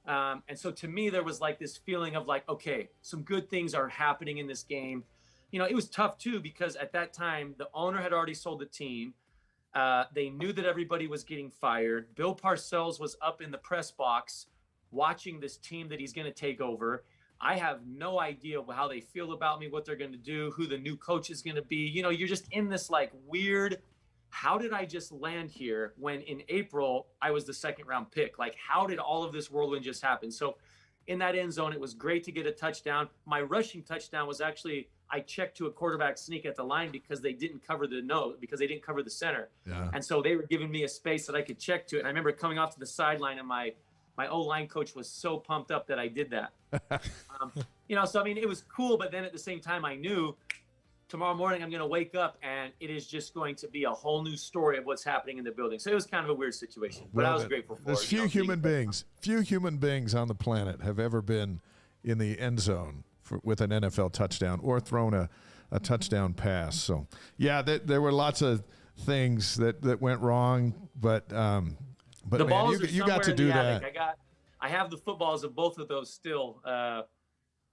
And so to me, there was like this feeling of like, okay, some good things are happening in this game. You know, it was tough too, because at that time, the owner had already sold the team. They knew that everybody was getting fired. Bill Parcells was up in the press box watching this team that he's going to take over. I have no idea how they feel about me, what they're going to do, who the new coach is going to be. You know, you're just in this like weird how did I just land here when in April I was the second round pick? Like, how did all of this whirlwind just happen? So in that end zone, it was great to get a touchdown. My rushing touchdown was actually, I checked to a quarterback sneak at the line because they didn't cover because they didn't cover the center. Yeah. And so they were giving me a space that I could check to it. And I remember coming off to the sideline, and my O-line coach was so pumped up that I did that. So I mean, it was cool, but then at the same time, I knew tomorrow morning I'm going to wake up and it is just going to be a whole new story of what's happening in the building. So it was kind of a weird situation, but I was grateful for it. There's few human beings on the planet have ever been in the end zone with an NFL touchdown or thrown a touchdown pass. So, yeah, there were lots of things that went wrong, but the man, balls you got to do that. I have the footballs of both of those still.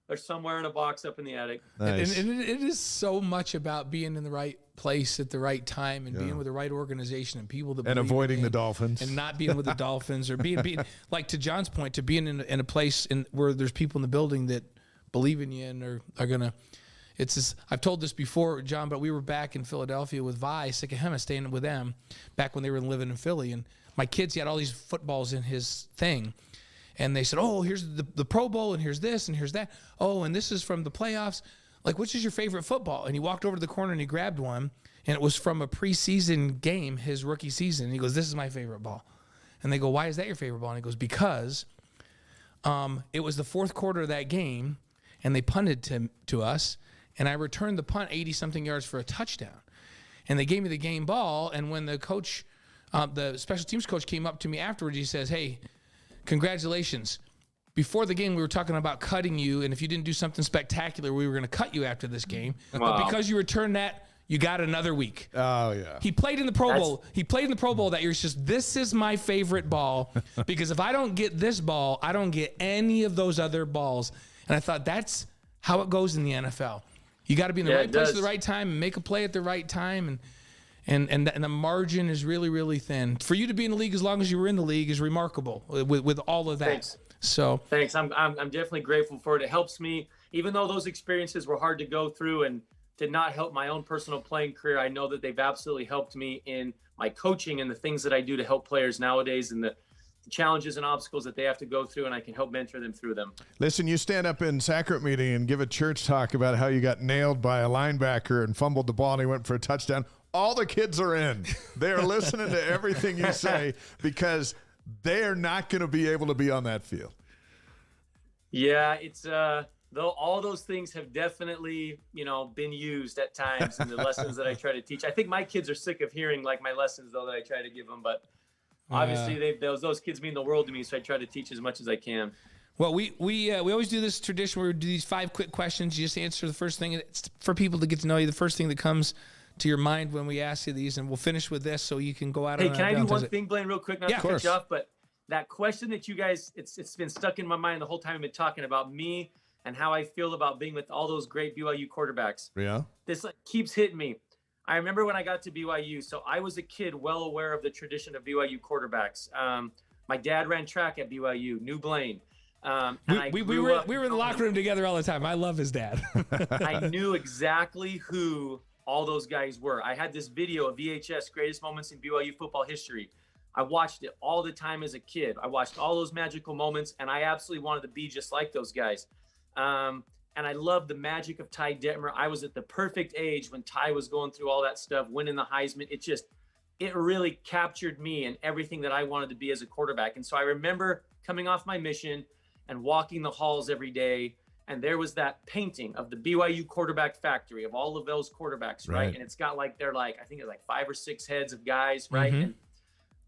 They're somewhere in a box up in the attic. Nice. And it is so much about being in the right place at the right time and being with the right organization and people that and believe avoiding in the Dolphins and not being with the Dolphins or being like, to John's point, to being in a place where there's people in the building that believe in you and are gonna. It's just, I've told this before, John, but we were back in Philadelphia with Vi Sikahema, staying with them back when they were living in Philly, and my kids, he had all these footballs in his thing. And they said, oh, here's the Pro Bowl, and here's this, and here's that. Oh, and this is from the playoffs. Like, which is your favorite football? And he walked over to the corner and he grabbed one, and it was from a preseason game, his rookie season. And he goes, this is my favorite ball. And they go, why is that your favorite ball? And he goes, because it was the fourth quarter of that game, and they punted to us, and I returned the punt 80-something yards for a touchdown. And they gave me the game ball, and when the coach, the special teams coach came up to me afterwards, he says, hey, congratulations. Before the game, we were talking about cutting you, and if you didn't do something spectacular, we were going to cut you after this game. Wow. But because you returned that, you got another week. Oh, yeah. He played in the Pro Bowl. He played in the Pro Bowl that year. It's just, this is my favorite ball because if I don't get this ball, I don't get any of those other balls. And I thought that's how it goes in the NFL. You got to be in the right place at the right time and make a play at the right time. And the margin is really, really thin. For you to be in the league as long as you were in the league is remarkable with all of that. Thanks. So thanks. I'm definitely grateful for it. It helps me, even though those experiences were hard to go through and did not help my own personal playing career. I know that they've absolutely helped me in my coaching and the things that I do to help players nowadays and the challenges and obstacles that they have to go through, and I can help mentor them through them. Listen, you stand up in sacrament meeting and give a church talk about how you got nailed by a linebacker and fumbled the ball and he went for a touchdown. All the kids are in. They are listening to everything you say because they are not going to be able to be on that field. Yeah, it's though all those things have definitely, been used at times in the lessons that I try to teach. I think my kids are sick of hearing like my lessons though that I try to give them, but obviously those kids mean the world to me, so I try to teach as much as I can. Well, we always do this tradition where we do these 5 quick questions. You just answer the first thing. It's for people to get to know you. The first thing that comes to your mind when we ask you these, and we'll finish with this so you can go out. Hey, can I do one thing, Blaine, real quick? Not yeah, to cut you off, but that question that you guys, it's been stuck in my mind the whole time I've been talking about me and how I feel about being with all those great BYU quarterbacks. Yeah. This keeps hitting me. I remember when I got to BYU, so I was a kid well aware of the tradition of BYU quarterbacks. My dad ran track at BYU, knew Blaine. We were in the locker room together all the time. I love his dad. I knew exactly who all those guys were. I had this video of VHS, greatest moments in BYU football history. I watched it all the time as a kid. I watched all those magical moments, and I absolutely wanted to be just like those guys. And I loved the magic of Ty Detmer. I was at the perfect age when Ty was going through all that stuff, winning the Heisman. It really captured me and everything that I wanted to be as a quarterback. And so I remember coming off my mission and walking the halls every day, and there was that painting of the BYU quarterback factory of all of those quarterbacks, right? And it's got I think it's like 5 or 6 heads of guys, right? Mm-hmm. And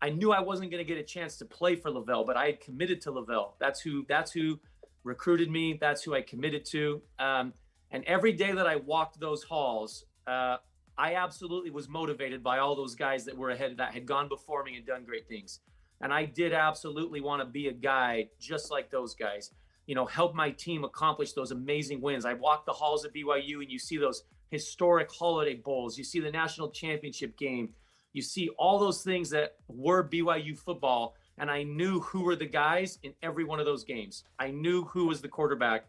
I knew I wasn't going to get a chance to play for Lavelle, but I had committed to Lavelle. That's who recruited me. That's who I committed to. And every day that I walked those halls, I absolutely was motivated by all those guys that were ahead, that had gone before me and done great things. And I did absolutely want to be a guy just like those guys, help my team accomplish those amazing wins. I walked the halls of BYU and you see those historic holiday bowls. You see the national championship game. You see all those things that were BYU football. And I knew who were the guys in every one of those games. I knew who was the quarterback.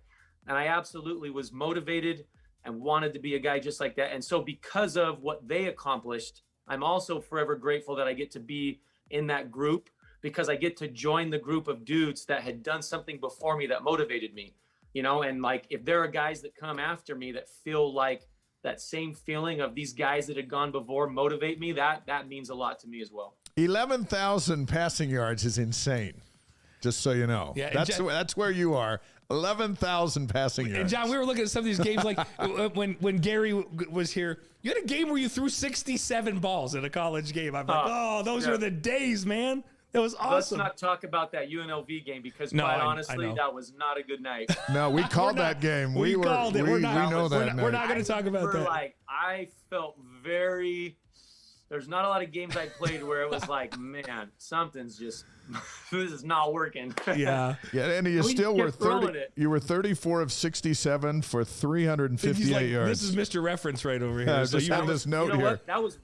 And I absolutely was motivated and wanted to be a guy just like that. And so because of what they accomplished, I'm also forever grateful that I get to be in that group, because I get to join the group of dudes that had done something before me that motivated me, and like, if there are guys that come after me that feel like that same feeling of these guys that had gone before motivate me, that means a lot to me as well. 11,000 passing yards is insane. Just so you know. Yeah, that's where you are. 11,000 passing yards. And John, we were looking at some of these games, like when Gary was here, you had a game where you threw 67 balls in a college game. I'm like, those were the days, man. It was awesome. Let's not talk about that UNLV game, because quite honestly, that was not a good night. No, we called that game. We called it. We know that. We're not going to talk about that. Like, I felt there's not a lot of games I played where it was like, man, something's just, this is not working. Yeah, and you still were 30. You were 34 of 67 for 358 yards. This is Mr. Reference right over here. Yeah, so you have this note here. What? That was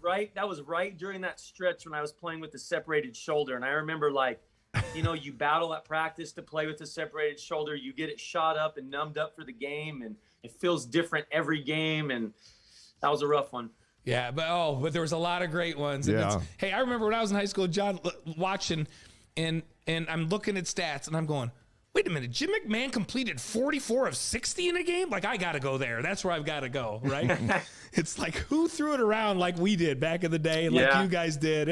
right during that stretch when I was playing with the separated shoulder, and I remember, like, you battle at practice to play with the separated shoulder. You get it shot up and numbed up for the game, and it feels different every game, and that was a rough one. Yeah, but there was a lot of great ones. And hey, I remember when I was in high school, John, watching, and I'm looking at stats, and I'm going, wait a minute, Jim McMahon completed 44 of 60 in a game? Like, I got to go there. That's where I've got to go, right? It's like, who threw it around like we did back in the day, and like you guys did?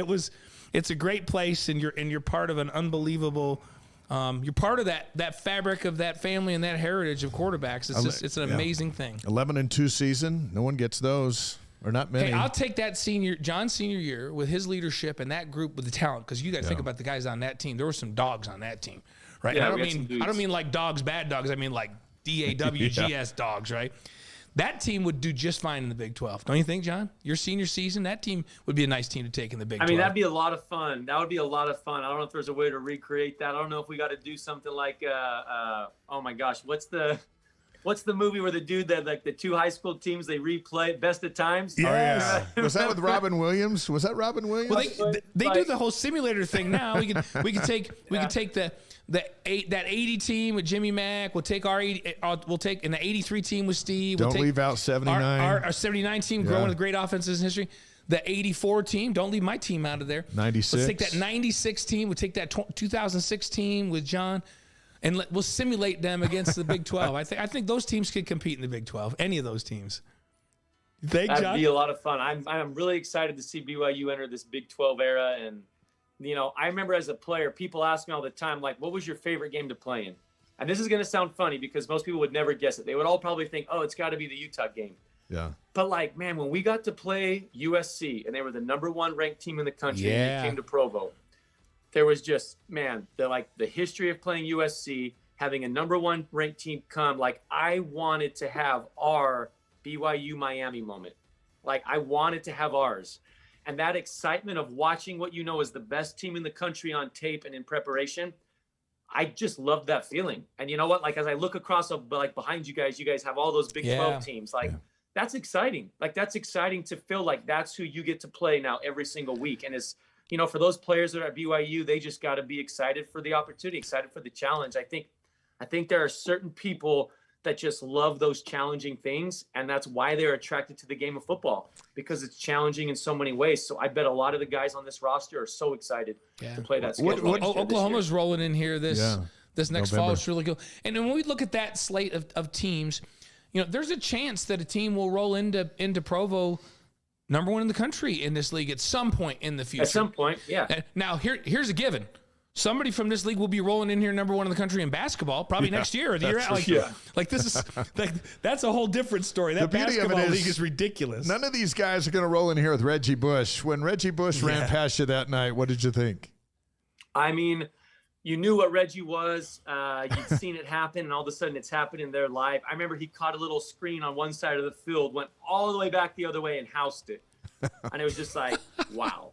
It's a great place, and you're part of an unbelievable. You're part of that fabric of that family and that heritage of quarterbacks. It's an amazing thing. 11-2 season. No one gets those. Or not many. Hey, I'll take that John's senior year with his leadership and that group with the talent, because you got to think about the guys on that team. There were some dogs on that team, right? Yeah, I don't mean like dogs, bad dogs. I mean like DAWGS dogs, right? That team would do just fine in the Big 12. Don't you think, John? Your senior season, that team would be a nice team to take in the Big 12. I mean, that'd be a lot of fun. That would be a lot of fun. I don't know if there's a way to recreate that. I don't know if we got to do something like, oh my gosh, what's the movie where the dude that, like, the two high school teams, they replay Best of Times? Yeah. Was that with Robin Williams? Was that Robin Williams? Well, they do the whole simulator thing now. We can take that 80 team with Jimmy Mack. We'll take our 80. We'll take in the 83 team with Steve. Don't leave out 79. Our 79 team growing with great offenses in history. The 84 team. Don't leave my team out of there. 96. Let's take that 96 team. We'll take that 2006 team with John. And we'll simulate them against the Big 12. I think those teams could compete in the Big 12. Any of those teams. You think, John? That'd be a lot of fun. I'm really excited to see BYU enter this Big 12 era. And, I remember as a player, people ask me all the time, like, what was your favorite game to play in? And this is going to sound funny because most people would never guess it. They would all probably think, oh, it's got to be the Utah game. Yeah. But, like, man, when we got to play USC and they were the #1 ranked team in the country and we came to Provo, there was just, man, the history of playing USC, having a #1 ranked team come. Like, I wanted to have our BYU Miami moment. Like, I wanted to have ours. And that excitement of watching what is the best team in the country on tape and in preparation, I just loved that feeling. And you know what? Like, as I look across, like, behind you guys have all those Big 12 teams. Like, that's exciting. Like, that's exciting to feel like that's who you get to play now every single week. And it's, for those players that are at BYU, they just got to be excited for the opportunity, excited for the challenge. I think there are certain people that just love those challenging things, and that's why they're attracted to the game of football, because it's challenging in so many ways. So I bet a lot of the guys on this roster are so excited to play that schedule. Oklahoma's rolling in here this next fall. It's really cool. And when we look at that slate of teams, there's a chance that a team will roll into Provo #1 in the country in this league at some point in the future. At some point, yeah. Now, here's a given. Somebody from this league will be rolling in here #1 in the country in basketball, probably next year or the year out. Like this is that's a whole different story. That basketball league is ridiculous. None of these guys are going to roll in here with Reggie Bush. When Reggie Bush ran past you that night, what did you think? I mean, you knew what Reggie was. You'd seen it happen, and all of a sudden it's happened in their life. I remember he caught a little screen on one side of the field, went all the way back the other way, and housed it. And it was just like, wow.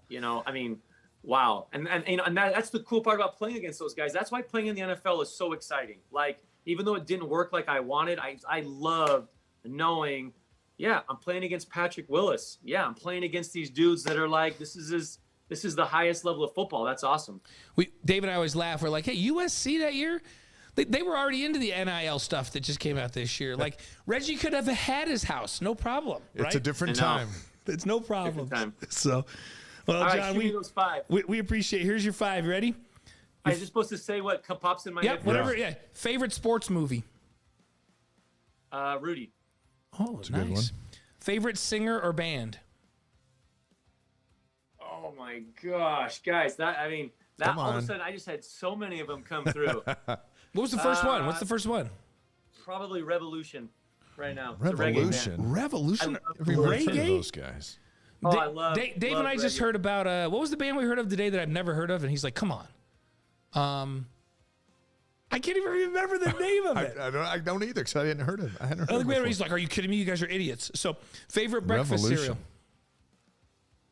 Wow. And that's the cool part about playing against those guys. That's why playing in the NFL is so exciting. Like, even though it didn't work like I wanted, I loved knowing, I'm playing against Patrick Willis. Yeah, I'm playing against these dudes that are like, this is the highest level of football. That's awesome. Dave and I always laugh. We're like, hey, USC that year, they were already into the NIL stuff that just came out this year. Like, Reggie could have had his house, no problem. It's a different time. It's no problem. time. So, well, All right, John, shoot me those 5. we appreciate. Here's your 5. You ready? I was just supposed to say what pops in my Yep. head. Whatever. Yeah. Favorite sports movie. Rudy. Oh, a good one. nice. Favorite singer or band. Oh my gosh, guys! Come All of on. a sudden I just had so many of them come through. What was the first one? What's the first one? Probably Revolution. Right now, It's a reggae band. Revolution. Revolution. Every heard of Reggae. those guys. Oh, I love. Dave love and I just reggae. heard about what was the band we heard of today that I've never heard of, and he's like, "Come on." I can't even remember the name of it. I don't either because I hadn't heard of it. I hadn't heard I of think it we had- before. he's like, "Are you kidding me? You guys are idiots." So, favorite breakfast cereal. Revolution.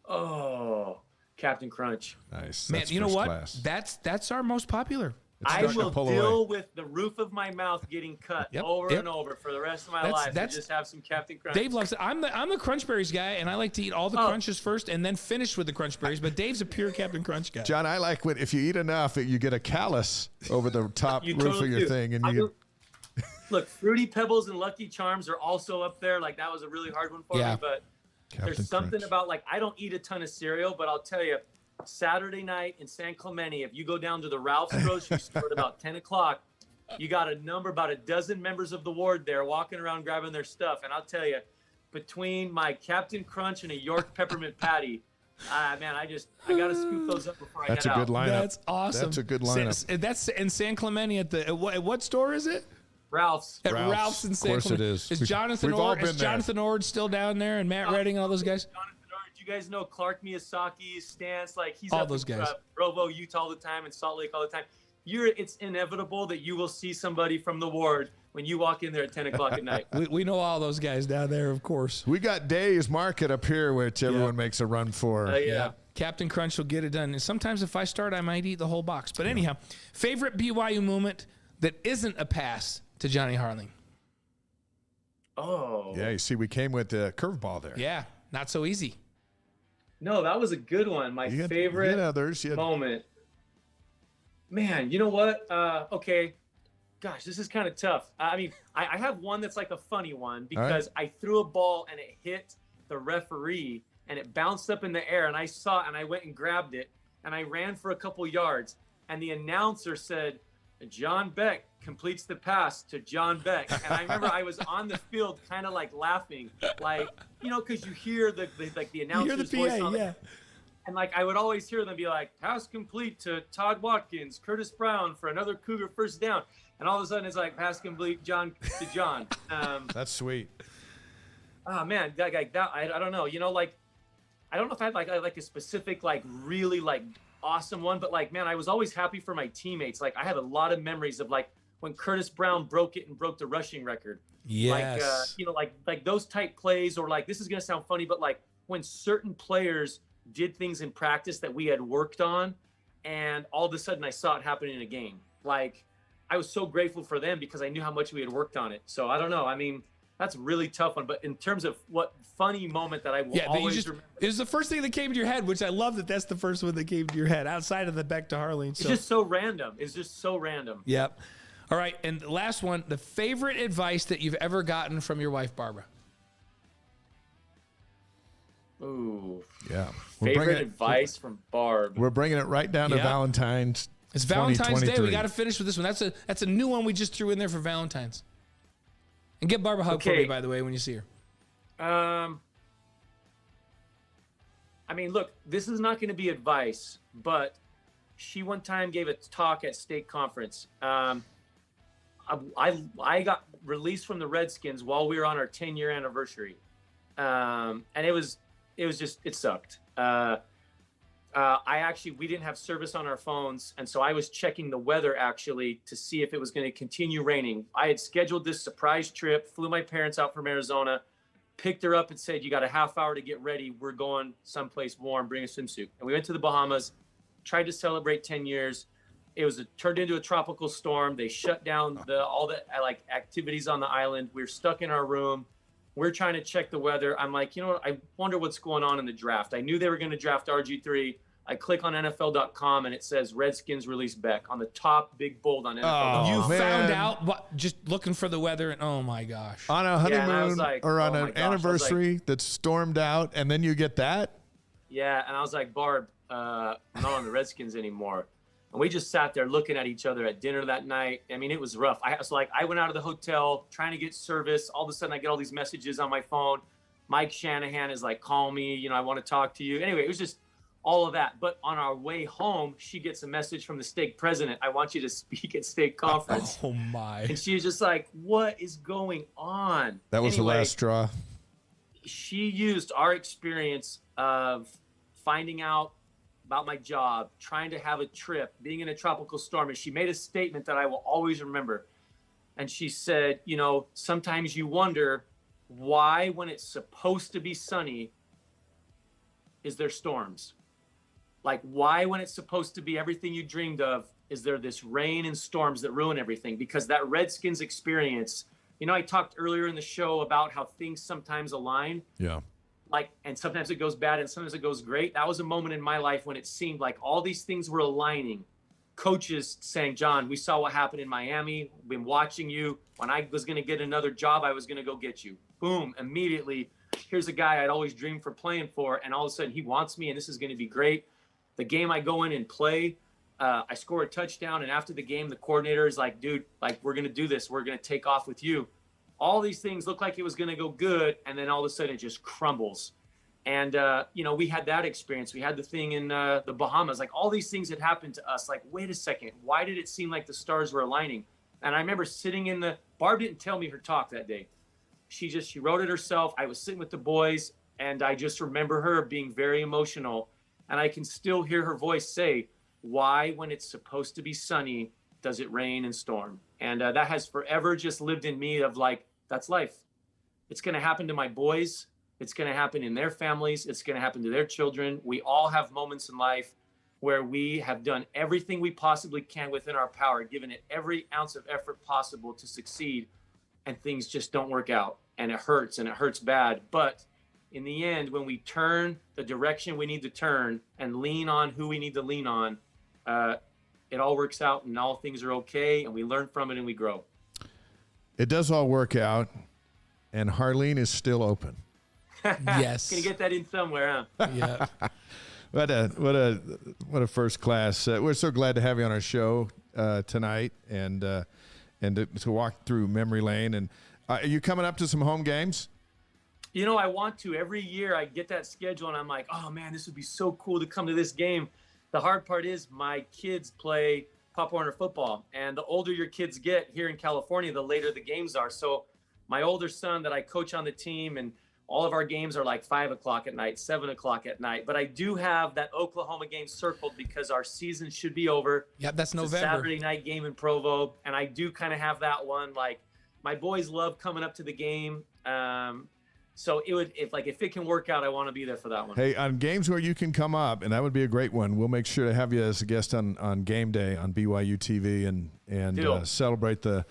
Oh, Captain Crunch. Nice. Man, That's you know first what? class. That's our most popular. It's I starting to will pull deal away. with the roof of my mouth getting cut Yep, over yep. and over for the rest of my That's- life. that's- Just have some Captain Crunch. Dave loves it. I'm the Crunch Berries guy, and I like to eat all the crunches first and then finish with the Crunch Berries. But Dave's a pure Captain Crunch guy. John, I like when if you eat enough, you get a callus over the top You roof totally of your do. thing, and I you do- Look, Fruity Pebbles and Lucky Charms are also up there. Like that was a really hard one for Yeah. me, but Captain there's something Crunch. about like I don't eat a ton of cereal, but I'll tell you, Saturday night in San Clemente, if you go down to the Ralph's grocery store at about 10 o'clock, you got about a dozen members of the ward there walking around grabbing their stuff. And I'll tell you, between my Captain Crunch and a York peppermint patty, man, I got to scoop those up before That's I a head good out. lineup. That's awesome. That's a good lineup. That's in San Clemente at the at what store is it? Ralph's. At Ralph's. Ralph's in Of San course it Clemente. is. Is Jonathan We've all Ord? Is been there. Jonathan Ord still down there, and Matt Redding, all those guys? Jonathan Orange, you guys know Clark Miyasaki's stance. Like he's All up those in, guys. Provo, Utah all the time, and Salt Lake all the time. It's inevitable that you will see somebody from the ward when you walk in there at 10 o'clock at night. We know all those guys down there, of course. We got Days Market up here, which everyone makes a run for. Yeah. Captain Crunch will get it done. And sometimes if I start, I might eat the whole box. But anyhow, favorite BYU moment that isn't a pass to Johnny Harling? Oh. Yeah, you see, we came with the curveball there. Yeah, not so easy. No, that was a good one. My You had favorite others. You had- moment. Man, you know what? Okay. Gosh, this is kind of tough. I mean, I have one that's like a funny one because I threw a ball and it hit the referee and it bounced up in the air and I saw it and I went and grabbed it and I ran for a couple yards and the announcer said, John Beck completes the pass to John Beck. And I remember I was on the field kind of like laughing, like, because you hear the You announcer's hear the voice PA, on yeah. and like I would always hear them be like, pass complete to Todd Watkins, Curtis Brown for another Cougar first down. And all of a sudden it's like pass complete John to John. That's sweet. Oh man, that I don't know. I don't know if I have like a specific like really like awesome one, but like man, I was always happy for my teammates. Like I have a lot of memories of like when Curtis Brown broke it and broke the rushing record. Yes. Like those type plays, or like this is gonna sound funny, but like when certain players did things in practice that we had worked on, and all of a sudden I saw it happen in a game. Like I was so grateful for them because I knew how much we had worked on it. So I don't know. I mean, that's a really tough one. But in terms of what funny moment that I will always remember. It was the first thing that came to your head, which I love that that's the first one that came to your head outside of the Beck to Harling. It's just so random. It's just so random. Yep. All right. And the last one, the favorite advice that you've ever gotten from your wife, Barbara. Ooh. Yeah. Favorite advice from Barb. We're bringing it right down to Yeah. Valentine's. It's Valentine's Day. We 2023. got to finish with this one. That's a new one we just threw in there for Valentine's. And get Barbara a hug for me, by the way, when you see her. I mean, look, this is not going to be advice, but she one time gave a talk at state conference. I got released from the Redskins while we were on our 10-year anniversary, and it sucked. We didn't have service on our phones, and so I was checking the weather actually to see if it was going to continue raining. I had scheduled this surprise trip, flew my parents out from Arizona, picked her up and said, you got a half hour to get ready. We're going someplace warm, bring a swimsuit. And we went to the Bahamas, tried to celebrate 10 years. It turned into a tropical storm. They shut down all the activities on the island. We're stuck in our room. We're trying to check the weather. I'm like, I wonder what's going on in the draft. I knew they were going to draft RG3. I click on NFL.com and it says Redskins release Beck on the top, big bold on NFL.com. You man. found out what? Just looking for the weather, and oh my gosh. On a and I honeymoon was like, or on oh an my gosh. I was anniversary that's stormed out, and then you get that? Yeah, and I was like, Barb, I'm not on the Redskins anymore. And we just sat there looking at each other at dinner that night. I mean, it was rough. I went out of the hotel trying to get service. All of a sudden, I get all these messages on my phone. Mike Shanahan is like, call me. You know, I want to talk to you. Anyway, it was just all of that. But on our way home, she gets a message from the stake president. I want you to speak at stake conference. Oh my. And she was just like, what is going on? That was the last straw. She used our experience of finding out about my job, trying to have a trip, being in a tropical storm. And she made a statement that I will always remember. And she said, you know, sometimes you wonder why, when it's supposed to be sunny, is there storms? Like, why, when it's supposed to be everything you dreamed of, is there this rain and storms that ruin everything? Because that Redskins experience, you know, I talked earlier in the show about how things sometimes align. Yeah. Like, and sometimes it goes bad and sometimes it goes great. That was a moment in my life when it seemed like all these things were aligning. Coaches saying, John, we saw what happened in Miami. We've been watching you. When I was going to get another job, I was going to go get you. Boom. Immediately, here's a guy I'd always dreamed for playing for. And all of a sudden he wants me and this is going to be great. The game I go in and play, I score a touchdown. And after the game, the coordinator is like, dude, like, we're going to do this. We're going to take off with you. All these things look like it was going to go good, and then all of a sudden it just crumbles. And, you know, we had that experience. We had the thing in the Bahamas. Like, all these things had happened to us. Like, wait a second. Why did it seem like the stars were aligning? And I remember sitting in Barb didn't tell me her talk that day. She wrote it herself. I was sitting with the boys, and I just remember her being very emotional. And I can still hear her voice say, why, when it's supposed to be sunny, does it rain and storm? And that has forever just lived in me of like, that's life. It's going to happen to my boys. It's going to happen in their families. It's going to happen to their children. We all have moments in life where we have done everything we possibly can within our power, given it every ounce of effort possible to succeed, and things just don't work out. And it hurts bad. But in the end, when we turn the direction we need to turn and lean on who we need to lean on, it all works out and all things are okay, and we learn from it and we grow. It does all work out, and Harleen is still open. Yes. Gonna get that in somewhere, huh? Yeah. What a first class. We're so glad to have you on our show tonight, and to walk through memory lane. And are you coming up to some home games? You know, I want to. Every year I get that schedule and I'm like, oh man, this would be so cool to come to this game. The hard part is my kids play Pop Warner football, and the older your kids get here in California, the later the games are. So my older son that I coach on the team, and all of our games are like 5 o'clock at night, 7 o'clock at night. But I do have that Oklahoma game circled because our season should be over. Yep, that's It's November. a Saturday night game in Provo, and I do kind of have that one. Like, my boys love coming up to the game. So if it can work out, I want to be there for that one. Hey, on games where you can come up, and that would be a great one, we'll make sure to have you as a guest on game day on BYU TV and celebrate the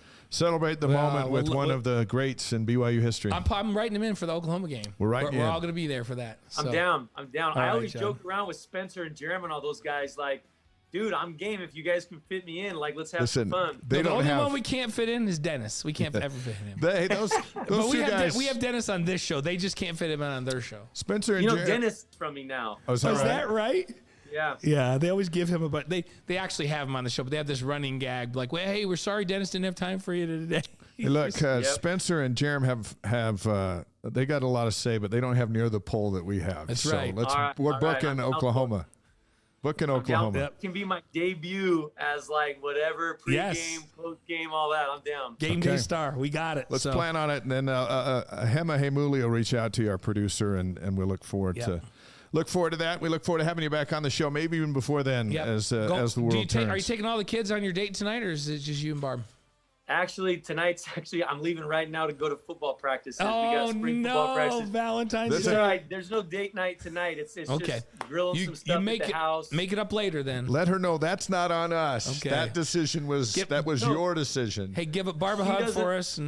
moment with one of the greats in BYU history. I'm writing them in for the Oklahoma game. We're writing We're in. all going to be there for that. So. I'm down. I right, always John. joke around with Spencer and Jeremy and all those guys, like, dude, I'm game if you guys can fit me in. Like, let's have some fun. They the don't only have. one we can't fit in is Dennis. We can't ever fit him. Those But two guys. we have Dennis on this show. They just can't fit him in on their show. Spencer and You know, Jared. Dennis is from me now. Oh, is that Is right? that right? Yeah. Yeah, they always give him a but. They actually have him on the show, but they have this running gag like, well, hey, we're sorry Dennis didn't have time for you today. Hey, look, Spencer and Jerem have they got a lot to say, but they don't have near the poll that we have. That's so right. We're All right, booking Oklahoma. Booking Oklahoma. It can be my debut as like whatever pre-game, post-game, all that. I'm down. Game day star. We got it. Let's plan on it, and then Hema Hemuli will reach out to you, our producer, and we'll look forward to that. We look forward to having you back on the show, maybe even before then, as the world turns. Are you taking all the kids on your date tonight, or is it just you and Barb? Actually, I'm leaving right now to go to football practice. Oh, football practice. Valentine's It's Day. all right. There's no date night tonight. It's Okay. just grilling some stuff at the house. Make it up later then. Let her know that's not on us. Okay. That decision was your decision. Hey, give Barb a hug for us,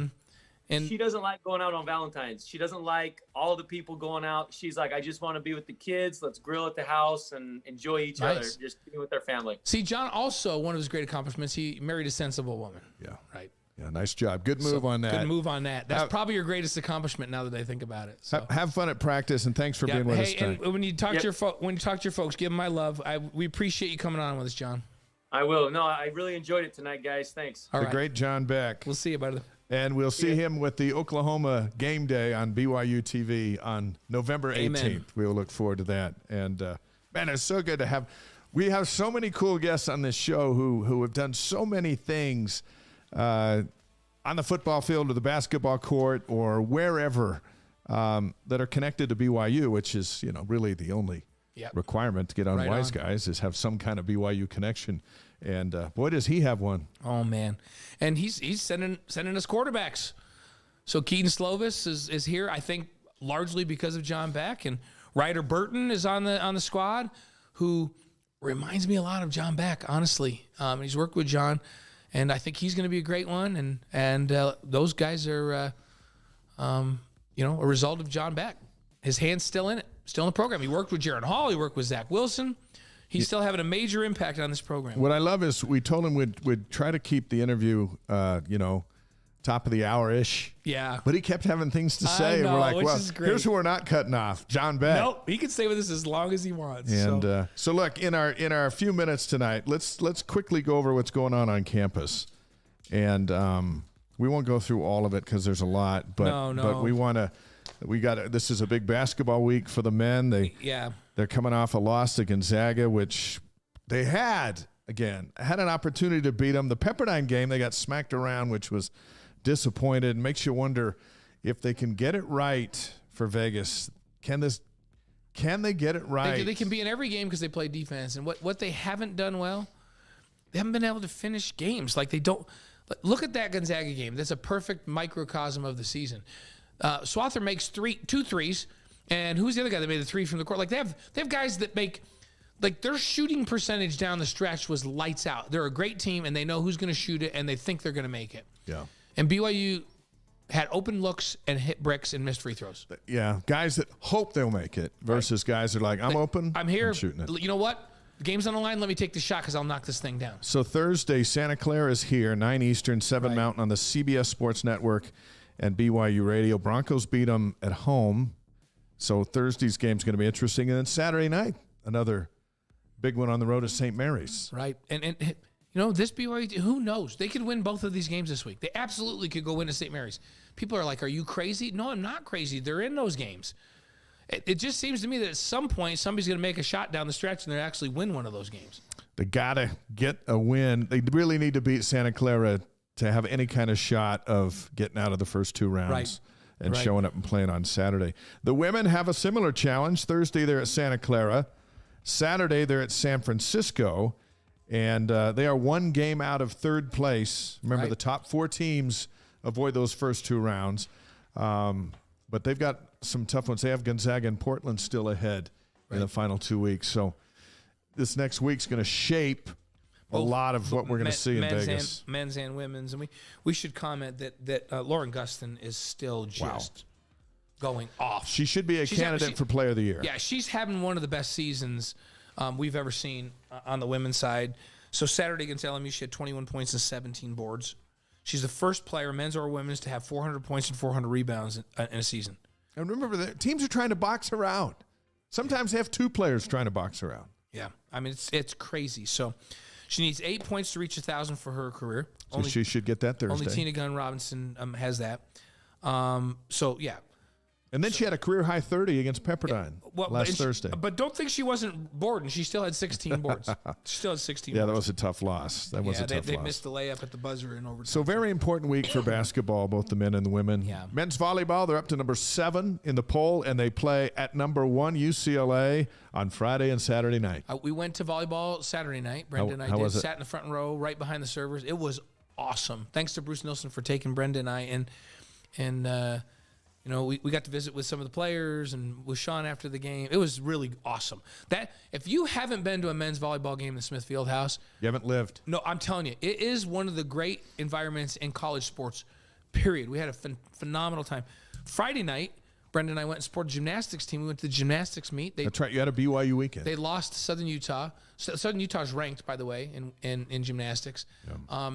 And she doesn't like going out on Valentine's. She doesn't like all the people going out. She's like, I just want to be with the kids. Let's grill at the house and enjoy each other, just being with their family. See, John, also one of his great accomplishments, he married a sensible woman. Yeah. Right. Yeah, nice job. Good move on that. Good move on that. That's probably your greatest accomplishment now that I think about it. So. Have fun at practice, and thanks for being with us tonight. And when you talk to your folks, give them my love. We appreciate you coming on with us, John. I will. No, I really enjoyed it tonight, guys. Thanks. The great John Beck. We'll see you, buddy. And we'll see him with the Oklahoma game day on BYU TV on November 18th. Amen. We will look forward to that. And, man, it's so good to have – we have so many cool guests on this show who have done so many things on the football field or the basketball court or wherever that are connected to BYU, which is, really the only requirement to get on Wise Guys is have some kind of BYU connection. And boy, does he have one! Oh man, and he's sending us quarterbacks. So Keaton Slovis is here, I think, largely because of John Beck, and Ryder Burton is on the squad, who reminds me a lot of John Beck, honestly. He's worked with John, and I think he's going to be a great one. And those guys are, a result of John Beck. His hand's still in it, still in the program. He worked with Jaron Hall. He worked with Zach Wilson. He's still having a major impact on this program. What I love is we told him we'd try to keep the interview, top of the hour-ish. Yeah. But he kept having things to say. I know, and we're like, which well, is great. Here's who we're not cutting off, John Beck. Nope, he can stay with us as long as he wants. And so look, in our few minutes tonight, let's quickly go over what's going on campus. And we won't go through all of it because there's a lot. But but this is a big basketball week for the men. They're coming off a loss to Gonzaga, which they had an opportunity to beat them. The Pepperdine game, they got smacked around, which was disappointed. Makes you wonder if they can get it right for Vegas. Can they get it right? They can be in every game because they play defense. And what they haven't done well, they haven't been able to finish games. Like they don't. Look at that Gonzaga game. That's a perfect microcosm of the season. Swather makes two threes. And who's the other guy that made the three from the court? Like they have guys that make, like their shooting percentage down the stretch was lights out. They're a great team, and they know who's going to shoot it, and they think they're going to make it. Yeah. And BYU had open looks and hit bricks and missed free throws. Yeah, guys that hope they'll make it versus guys that are like, I'm open, I'm here, I'm shooting it. You know what? The game's on the line. Let me take the shot because I'll knock this thing down. So Thursday, Santa Clara is here, 9 Eastern, 7 Mountain on the CBS Sports Network and BYU Radio. Broncos beat them at home. So Thursday's game's going to be interesting. And then Saturday night, another big one on the road at St. Mary's. Right. And this BYU, who knows? They could win both of these games this week. They absolutely could go into St. Mary's. People are like, are you crazy? No, I'm not crazy. They're in those games. It just seems to me that at some point somebody's going to make a shot down the stretch and they'll actually win one of those games. They got to get a win. They really need to beat Santa Clara to have any kind of shot of getting out of the first two rounds. Right. And showing up and playing on Saturday. The women have a similar challenge. Thursday, they're at Santa Clara. Saturday, they're at San Francisco. And they are one game out of third place. Remember, the top 4 teams avoid those first 2 rounds. But they've got some tough ones. They have Gonzaga and Portland still ahead in the final 2 weeks. So this next week's going to shape a lot of what we're going to see in Vegas. Men's and women's. And we should comment that Lauren Gustin is still just going off. She should be a candidate for Player of the Year. Yeah, she's having one of the best seasons we've ever seen on the women's side. So Saturday against LMU, she had 21 points and 17 boards. She's the first player, men's or women's, to have 400 points and 400 rebounds in a season. And remember, that teams are trying to box her out. Sometimes they have 2 players trying to box her out. Yeah, I mean, it's crazy. So she needs 8 points to reach 1,000 for her career. So she should get that Thursday. Only Tina Gunn Robinson has that. And then she had a career-high 30 against Pepperdine last Thursday. But don't think she wasn't bored, and she still had 16 boards. She still had 16 boards. Yeah, that was a tough loss. They missed the layup at the buzzer in overtime. So very important week for basketball, both the men and the women. Yeah. Men's volleyball, they're up to number 7 in the poll, and they play at number 1 UCLA on Friday and Saturday night. We went to volleyball Saturday night. Brenda and I did. Sat in the front row right behind the servers. It was awesome. Thanks to Bruce Nilsson for taking Brenda and I. And we got to visit with some of the players and with Sean after the game. It was really awesome. That if you haven't been to a men's volleyball game in the Smith Fieldhouse, you haven't lived. No, I'm telling you, it is one of the great environments in college sports. period. We had a phenomenal time. Friday night, Brendan and I went and supported the gymnastics team. We went to the gymnastics meet. That's right. You had a BYU weekend. They lost to Southern Utah. Southern Utah's ranked, by the way, in gymnastics. Yeah.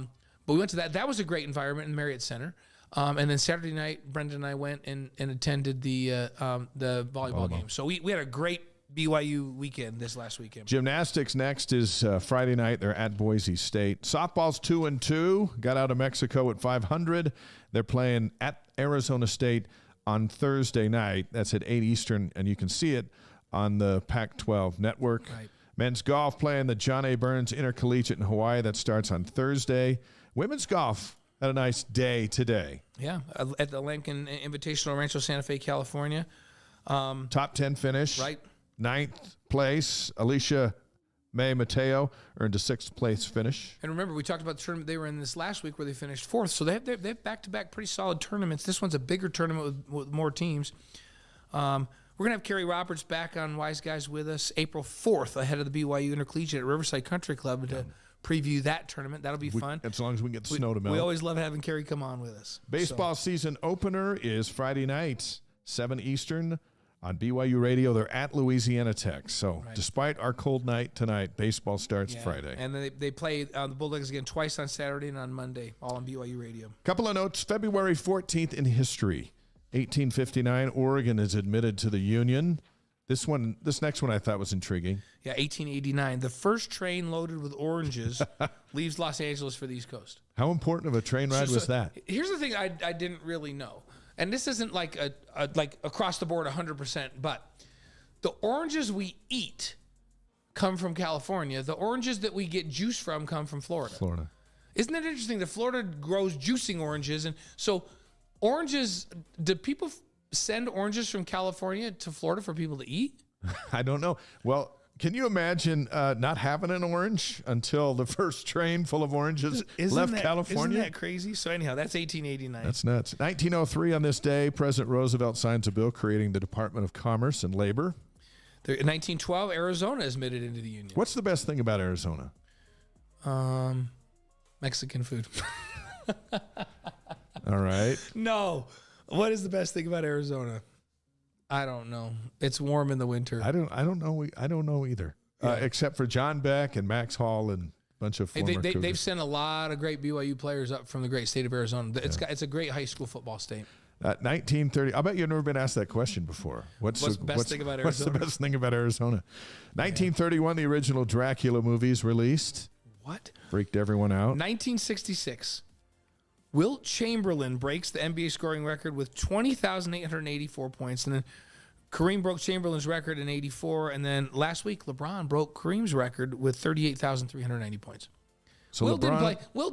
But we went to that. That was a great environment in Marriott Center. And then Saturday night, Brendan and I went and attended the volleyball game. So we had a great BYU weekend this last weekend. Gymnastics next is Friday night. They're at Boise State. Softball's 2-2. Got out of Mexico at 500. They're playing at Arizona State on Thursday night. That's at 8 Eastern, and you can see it on the Pac-12 network. Right. Men's golf playing the John A. Burns Intercollegiate in Hawaii. That starts on Thursday. Women's golf had a nice day today. Yeah, at the Lincoln Invitational, Rancho Santa Fe, California. Top 10 finish. Right. 9th place, Alicia May Mateo earned a 6th place finish. And remember, we talked about the tournament they were in this last week where they finished 4th. So they have back-to-back pretty solid tournaments. This one's a bigger tournament with more teams. We're going to have Kerry Roberts back on Wise Guys with us April 4th ahead of the BYU Intercollegiate at Riverside Country Club to preview that tournament. That'll be fun. As long as we get the snow to melt. We always love having Kerry come on with us. Baseball season opener is Friday night, 7 Eastern. On BYU Radio, they're at Louisiana Tech. So despite our cold night tonight, baseball starts Friday. And then they play the Bulldogs again twice on Saturday and on Monday, all on BYU Radio. Couple of notes. February 14th in history. 1859, Oregon is admitted to the Union. This next one I thought was intriguing. Yeah, 1889. The first train loaded with oranges leaves Los Angeles for the East Coast. How important of a train ride was that? Here's the thing I didn't really know. And this isn't like like across the board 100%, but the oranges we eat come from California. The oranges that we get juice from come from Florida. Isn't it interesting that Florida grows juicing oranges? And so oranges, do people send oranges from California to Florida for people to eat? I don't know. Well, can you imagine not having an orange until the first train full of oranges left California? Isn't that crazy? So anyhow, that's 1889. That's nuts. 1903 on this day, President Roosevelt signs a bill creating the Department of Commerce and Labor. In 1912, Arizona is admitted into the Union. What's the best thing about Arizona? Mexican food. All right. No. What is the best thing about Arizona? I don't know. It's warm in the winter. I don't know either. Yeah. Except for John Beck and Max Hall and a bunch of former Cougars. They've sent a lot of great BYU players up from the great state of Arizona. It's a great high school football state. 1930. I bet you've never been asked that question before. What's the best thing about Arizona? What's the best thing about Arizona? 1931, the original Dracula movies released. What? Freaked everyone out. 1966. Wilt Chamberlain breaks the NBA scoring record with 20,884 points. And then Kareem broke Chamberlain's record in 84. And then last week, LeBron broke Kareem's record with 38,390 points. So Wilt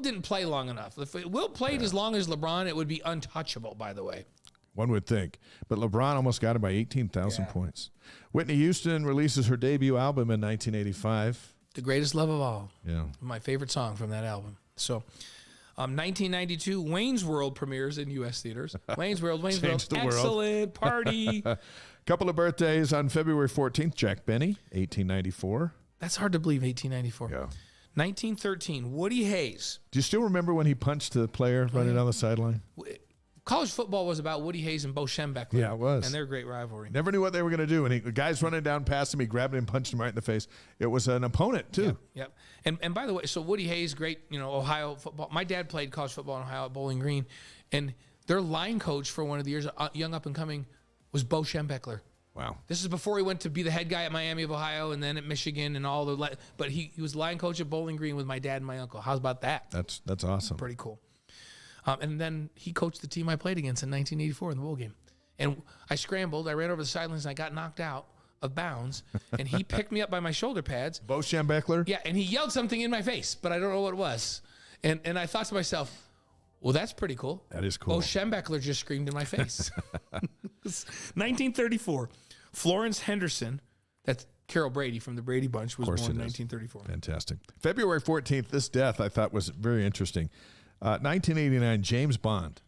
didn't play long enough. If Wilt played as long as LeBron, it would be untouchable, by the way. One would think. But LeBron almost got it by 18,000 points. Whitney Houston releases her debut album in 1985. The Greatest Love of All. Yeah. My favorite song from that album. So... 1992, Wayne's World premieres in U.S. theaters. Wayne's World, excellent party. Couple of birthdays on February 14th. Jack Benny, 1894. That's hard to believe, 1894. Yeah. 1913, Woody Hayes. Do you still remember when he punched the player running down the sideline? College football was about Woody Hayes and Bo Schembechler. Yeah, it was. And their great rivalry. Never knew what they were going to do. And the guy's running down past him. He grabbed him and punched him right in the face. It was an opponent, too. Yep. And by the way, so Woody Hayes, great, Ohio football. My dad played college football in Ohio at Bowling Green. And their line coach for one of the years, young up and coming, was Bo Schembechler. Wow. This is before he went to be the head guy at Miami of Ohio and then at Michigan and all the. But he was line coach at Bowling Green with my dad and my uncle. How's about that? That's awesome. Pretty cool. And then he coached the team I played against in 1984 in the bowl game. And I scrambled. I ran over the sidelines and I got knocked out of bounds. And he picked me up by my shoulder pads. Bo Schembechler? Yeah, and he yelled something in my face, but I don't know what it was. And I thought to myself, well, that's pretty cool. That is cool. Bo Schembechler just screamed in my face. 1934, Florence Henderson, that's Carol Brady from the Brady Bunch, was born in 1934. Fantastic. February 14th, this death I thought was very interesting. 1989, James Bond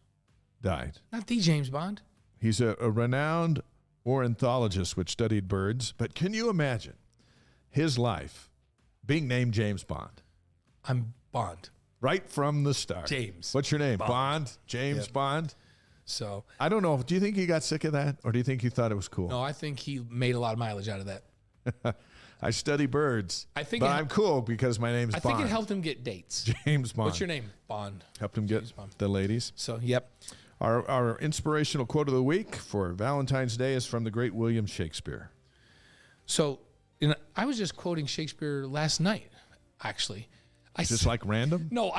died. Not the James Bond. He's a renowned ornithologist which studied birds. But can you imagine his life being named James Bond? I'm Bond. Right from the start. James. What's your name? Bond? James Bond? So I don't know. Do you think he got sick of that? Or do you think he thought it was cool? no, I think he made a lot of mileage out of that. I study birds. I think but it- I'm cool because my name's I Bond. think it helped him get dates. James Bond. What's your name? Bond. Helped him get Bond. the ladies. So, yep. Our inspirational quote of the week for Valentine's Day is from the great William Shakespeare. So, I was just quoting Shakespeare last night, actually. Is this like random? No,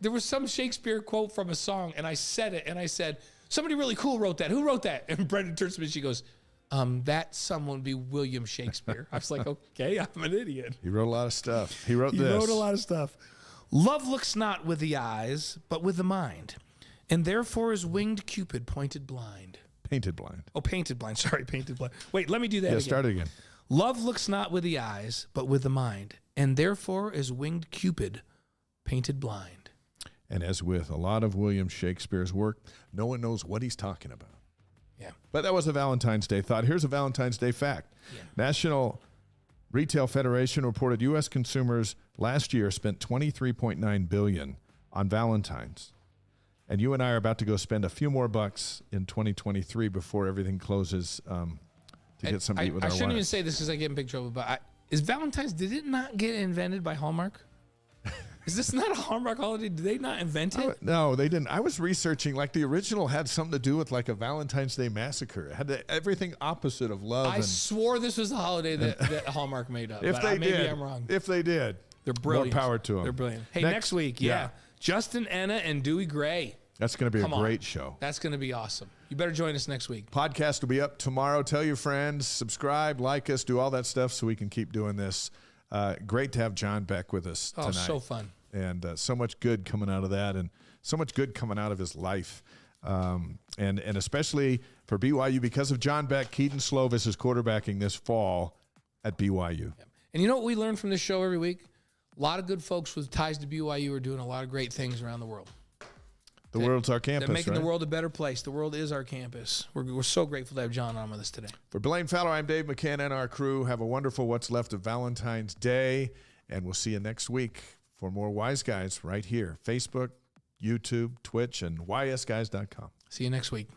there was some Shakespeare quote from a song, and I said it, and I said, somebody really cool wrote that. Who wrote that? And Brendan turns to me and she goes, that someone would be William Shakespeare. I was like, okay, I'm an idiot. He wrote a lot of stuff. He wrote He this. wrote a lot of stuff. Love looks not with the eyes, but with the mind, and therefore is winged Cupid pointed blind. Painted blind. Oh, painted blind. Sorry, painted blind. Wait, let me do that Yeah, again. start it again. Love looks not with the eyes, but with the mind, and therefore is winged Cupid painted blind. And as with a lot of William Shakespeare's work, no one knows what he's talking about. Yeah. But that was a Valentine's Day thought. Here's a Valentine's Day fact. Yeah. National Retail Federation reported U.S. consumers last year spent $23.9 billion on Valentine's. And you and I are about to go spend a few more bucks in 2023 before everything closes to get something to eat with I our shouldn't even wives. say this because I get in big trouble, but is Valentine's, did it not get invented by Hallmark? Is this not a Hallmark holiday? Did they not invent it? No, they didn't. I was researching, like the original had something to do with like a Valentine's Day massacre. It had everything opposite of love. I swore this was a holiday that Hallmark made up. If but they maybe did, I'm wrong. If they did, They're brilliant. More power to them. They're brilliant. Hey, next week, yeah. Justin, Anna, and Dewey Gray. That's going to be Come a on. great show. That's going to be awesome. You better join us next week. Podcast will be up tomorrow. Tell your friends, subscribe, like us, do all that stuff so we can keep doing this. Great to have John Beck with us tonight. Oh, so fun. And so much good coming out of that, and so much good coming out of his life. And especially for BYU, because of John Beck, Keaton Slovis is quarterbacking this fall at BYU. And you know what we learn from this show every week? A lot of good folks with ties to BYU are doing a lot of great things around the world. The world's our campus, They're making right? the world a better place. The world is our campus. We're so grateful to have John on with us today. For Blaine Fowler, I'm Dave McCann and our crew. Have a wonderful what's left of Valentine's Day, and we'll see you next week for more Wise Guys right here. Facebook, YouTube, Twitch, and ysguys.com. See you next week.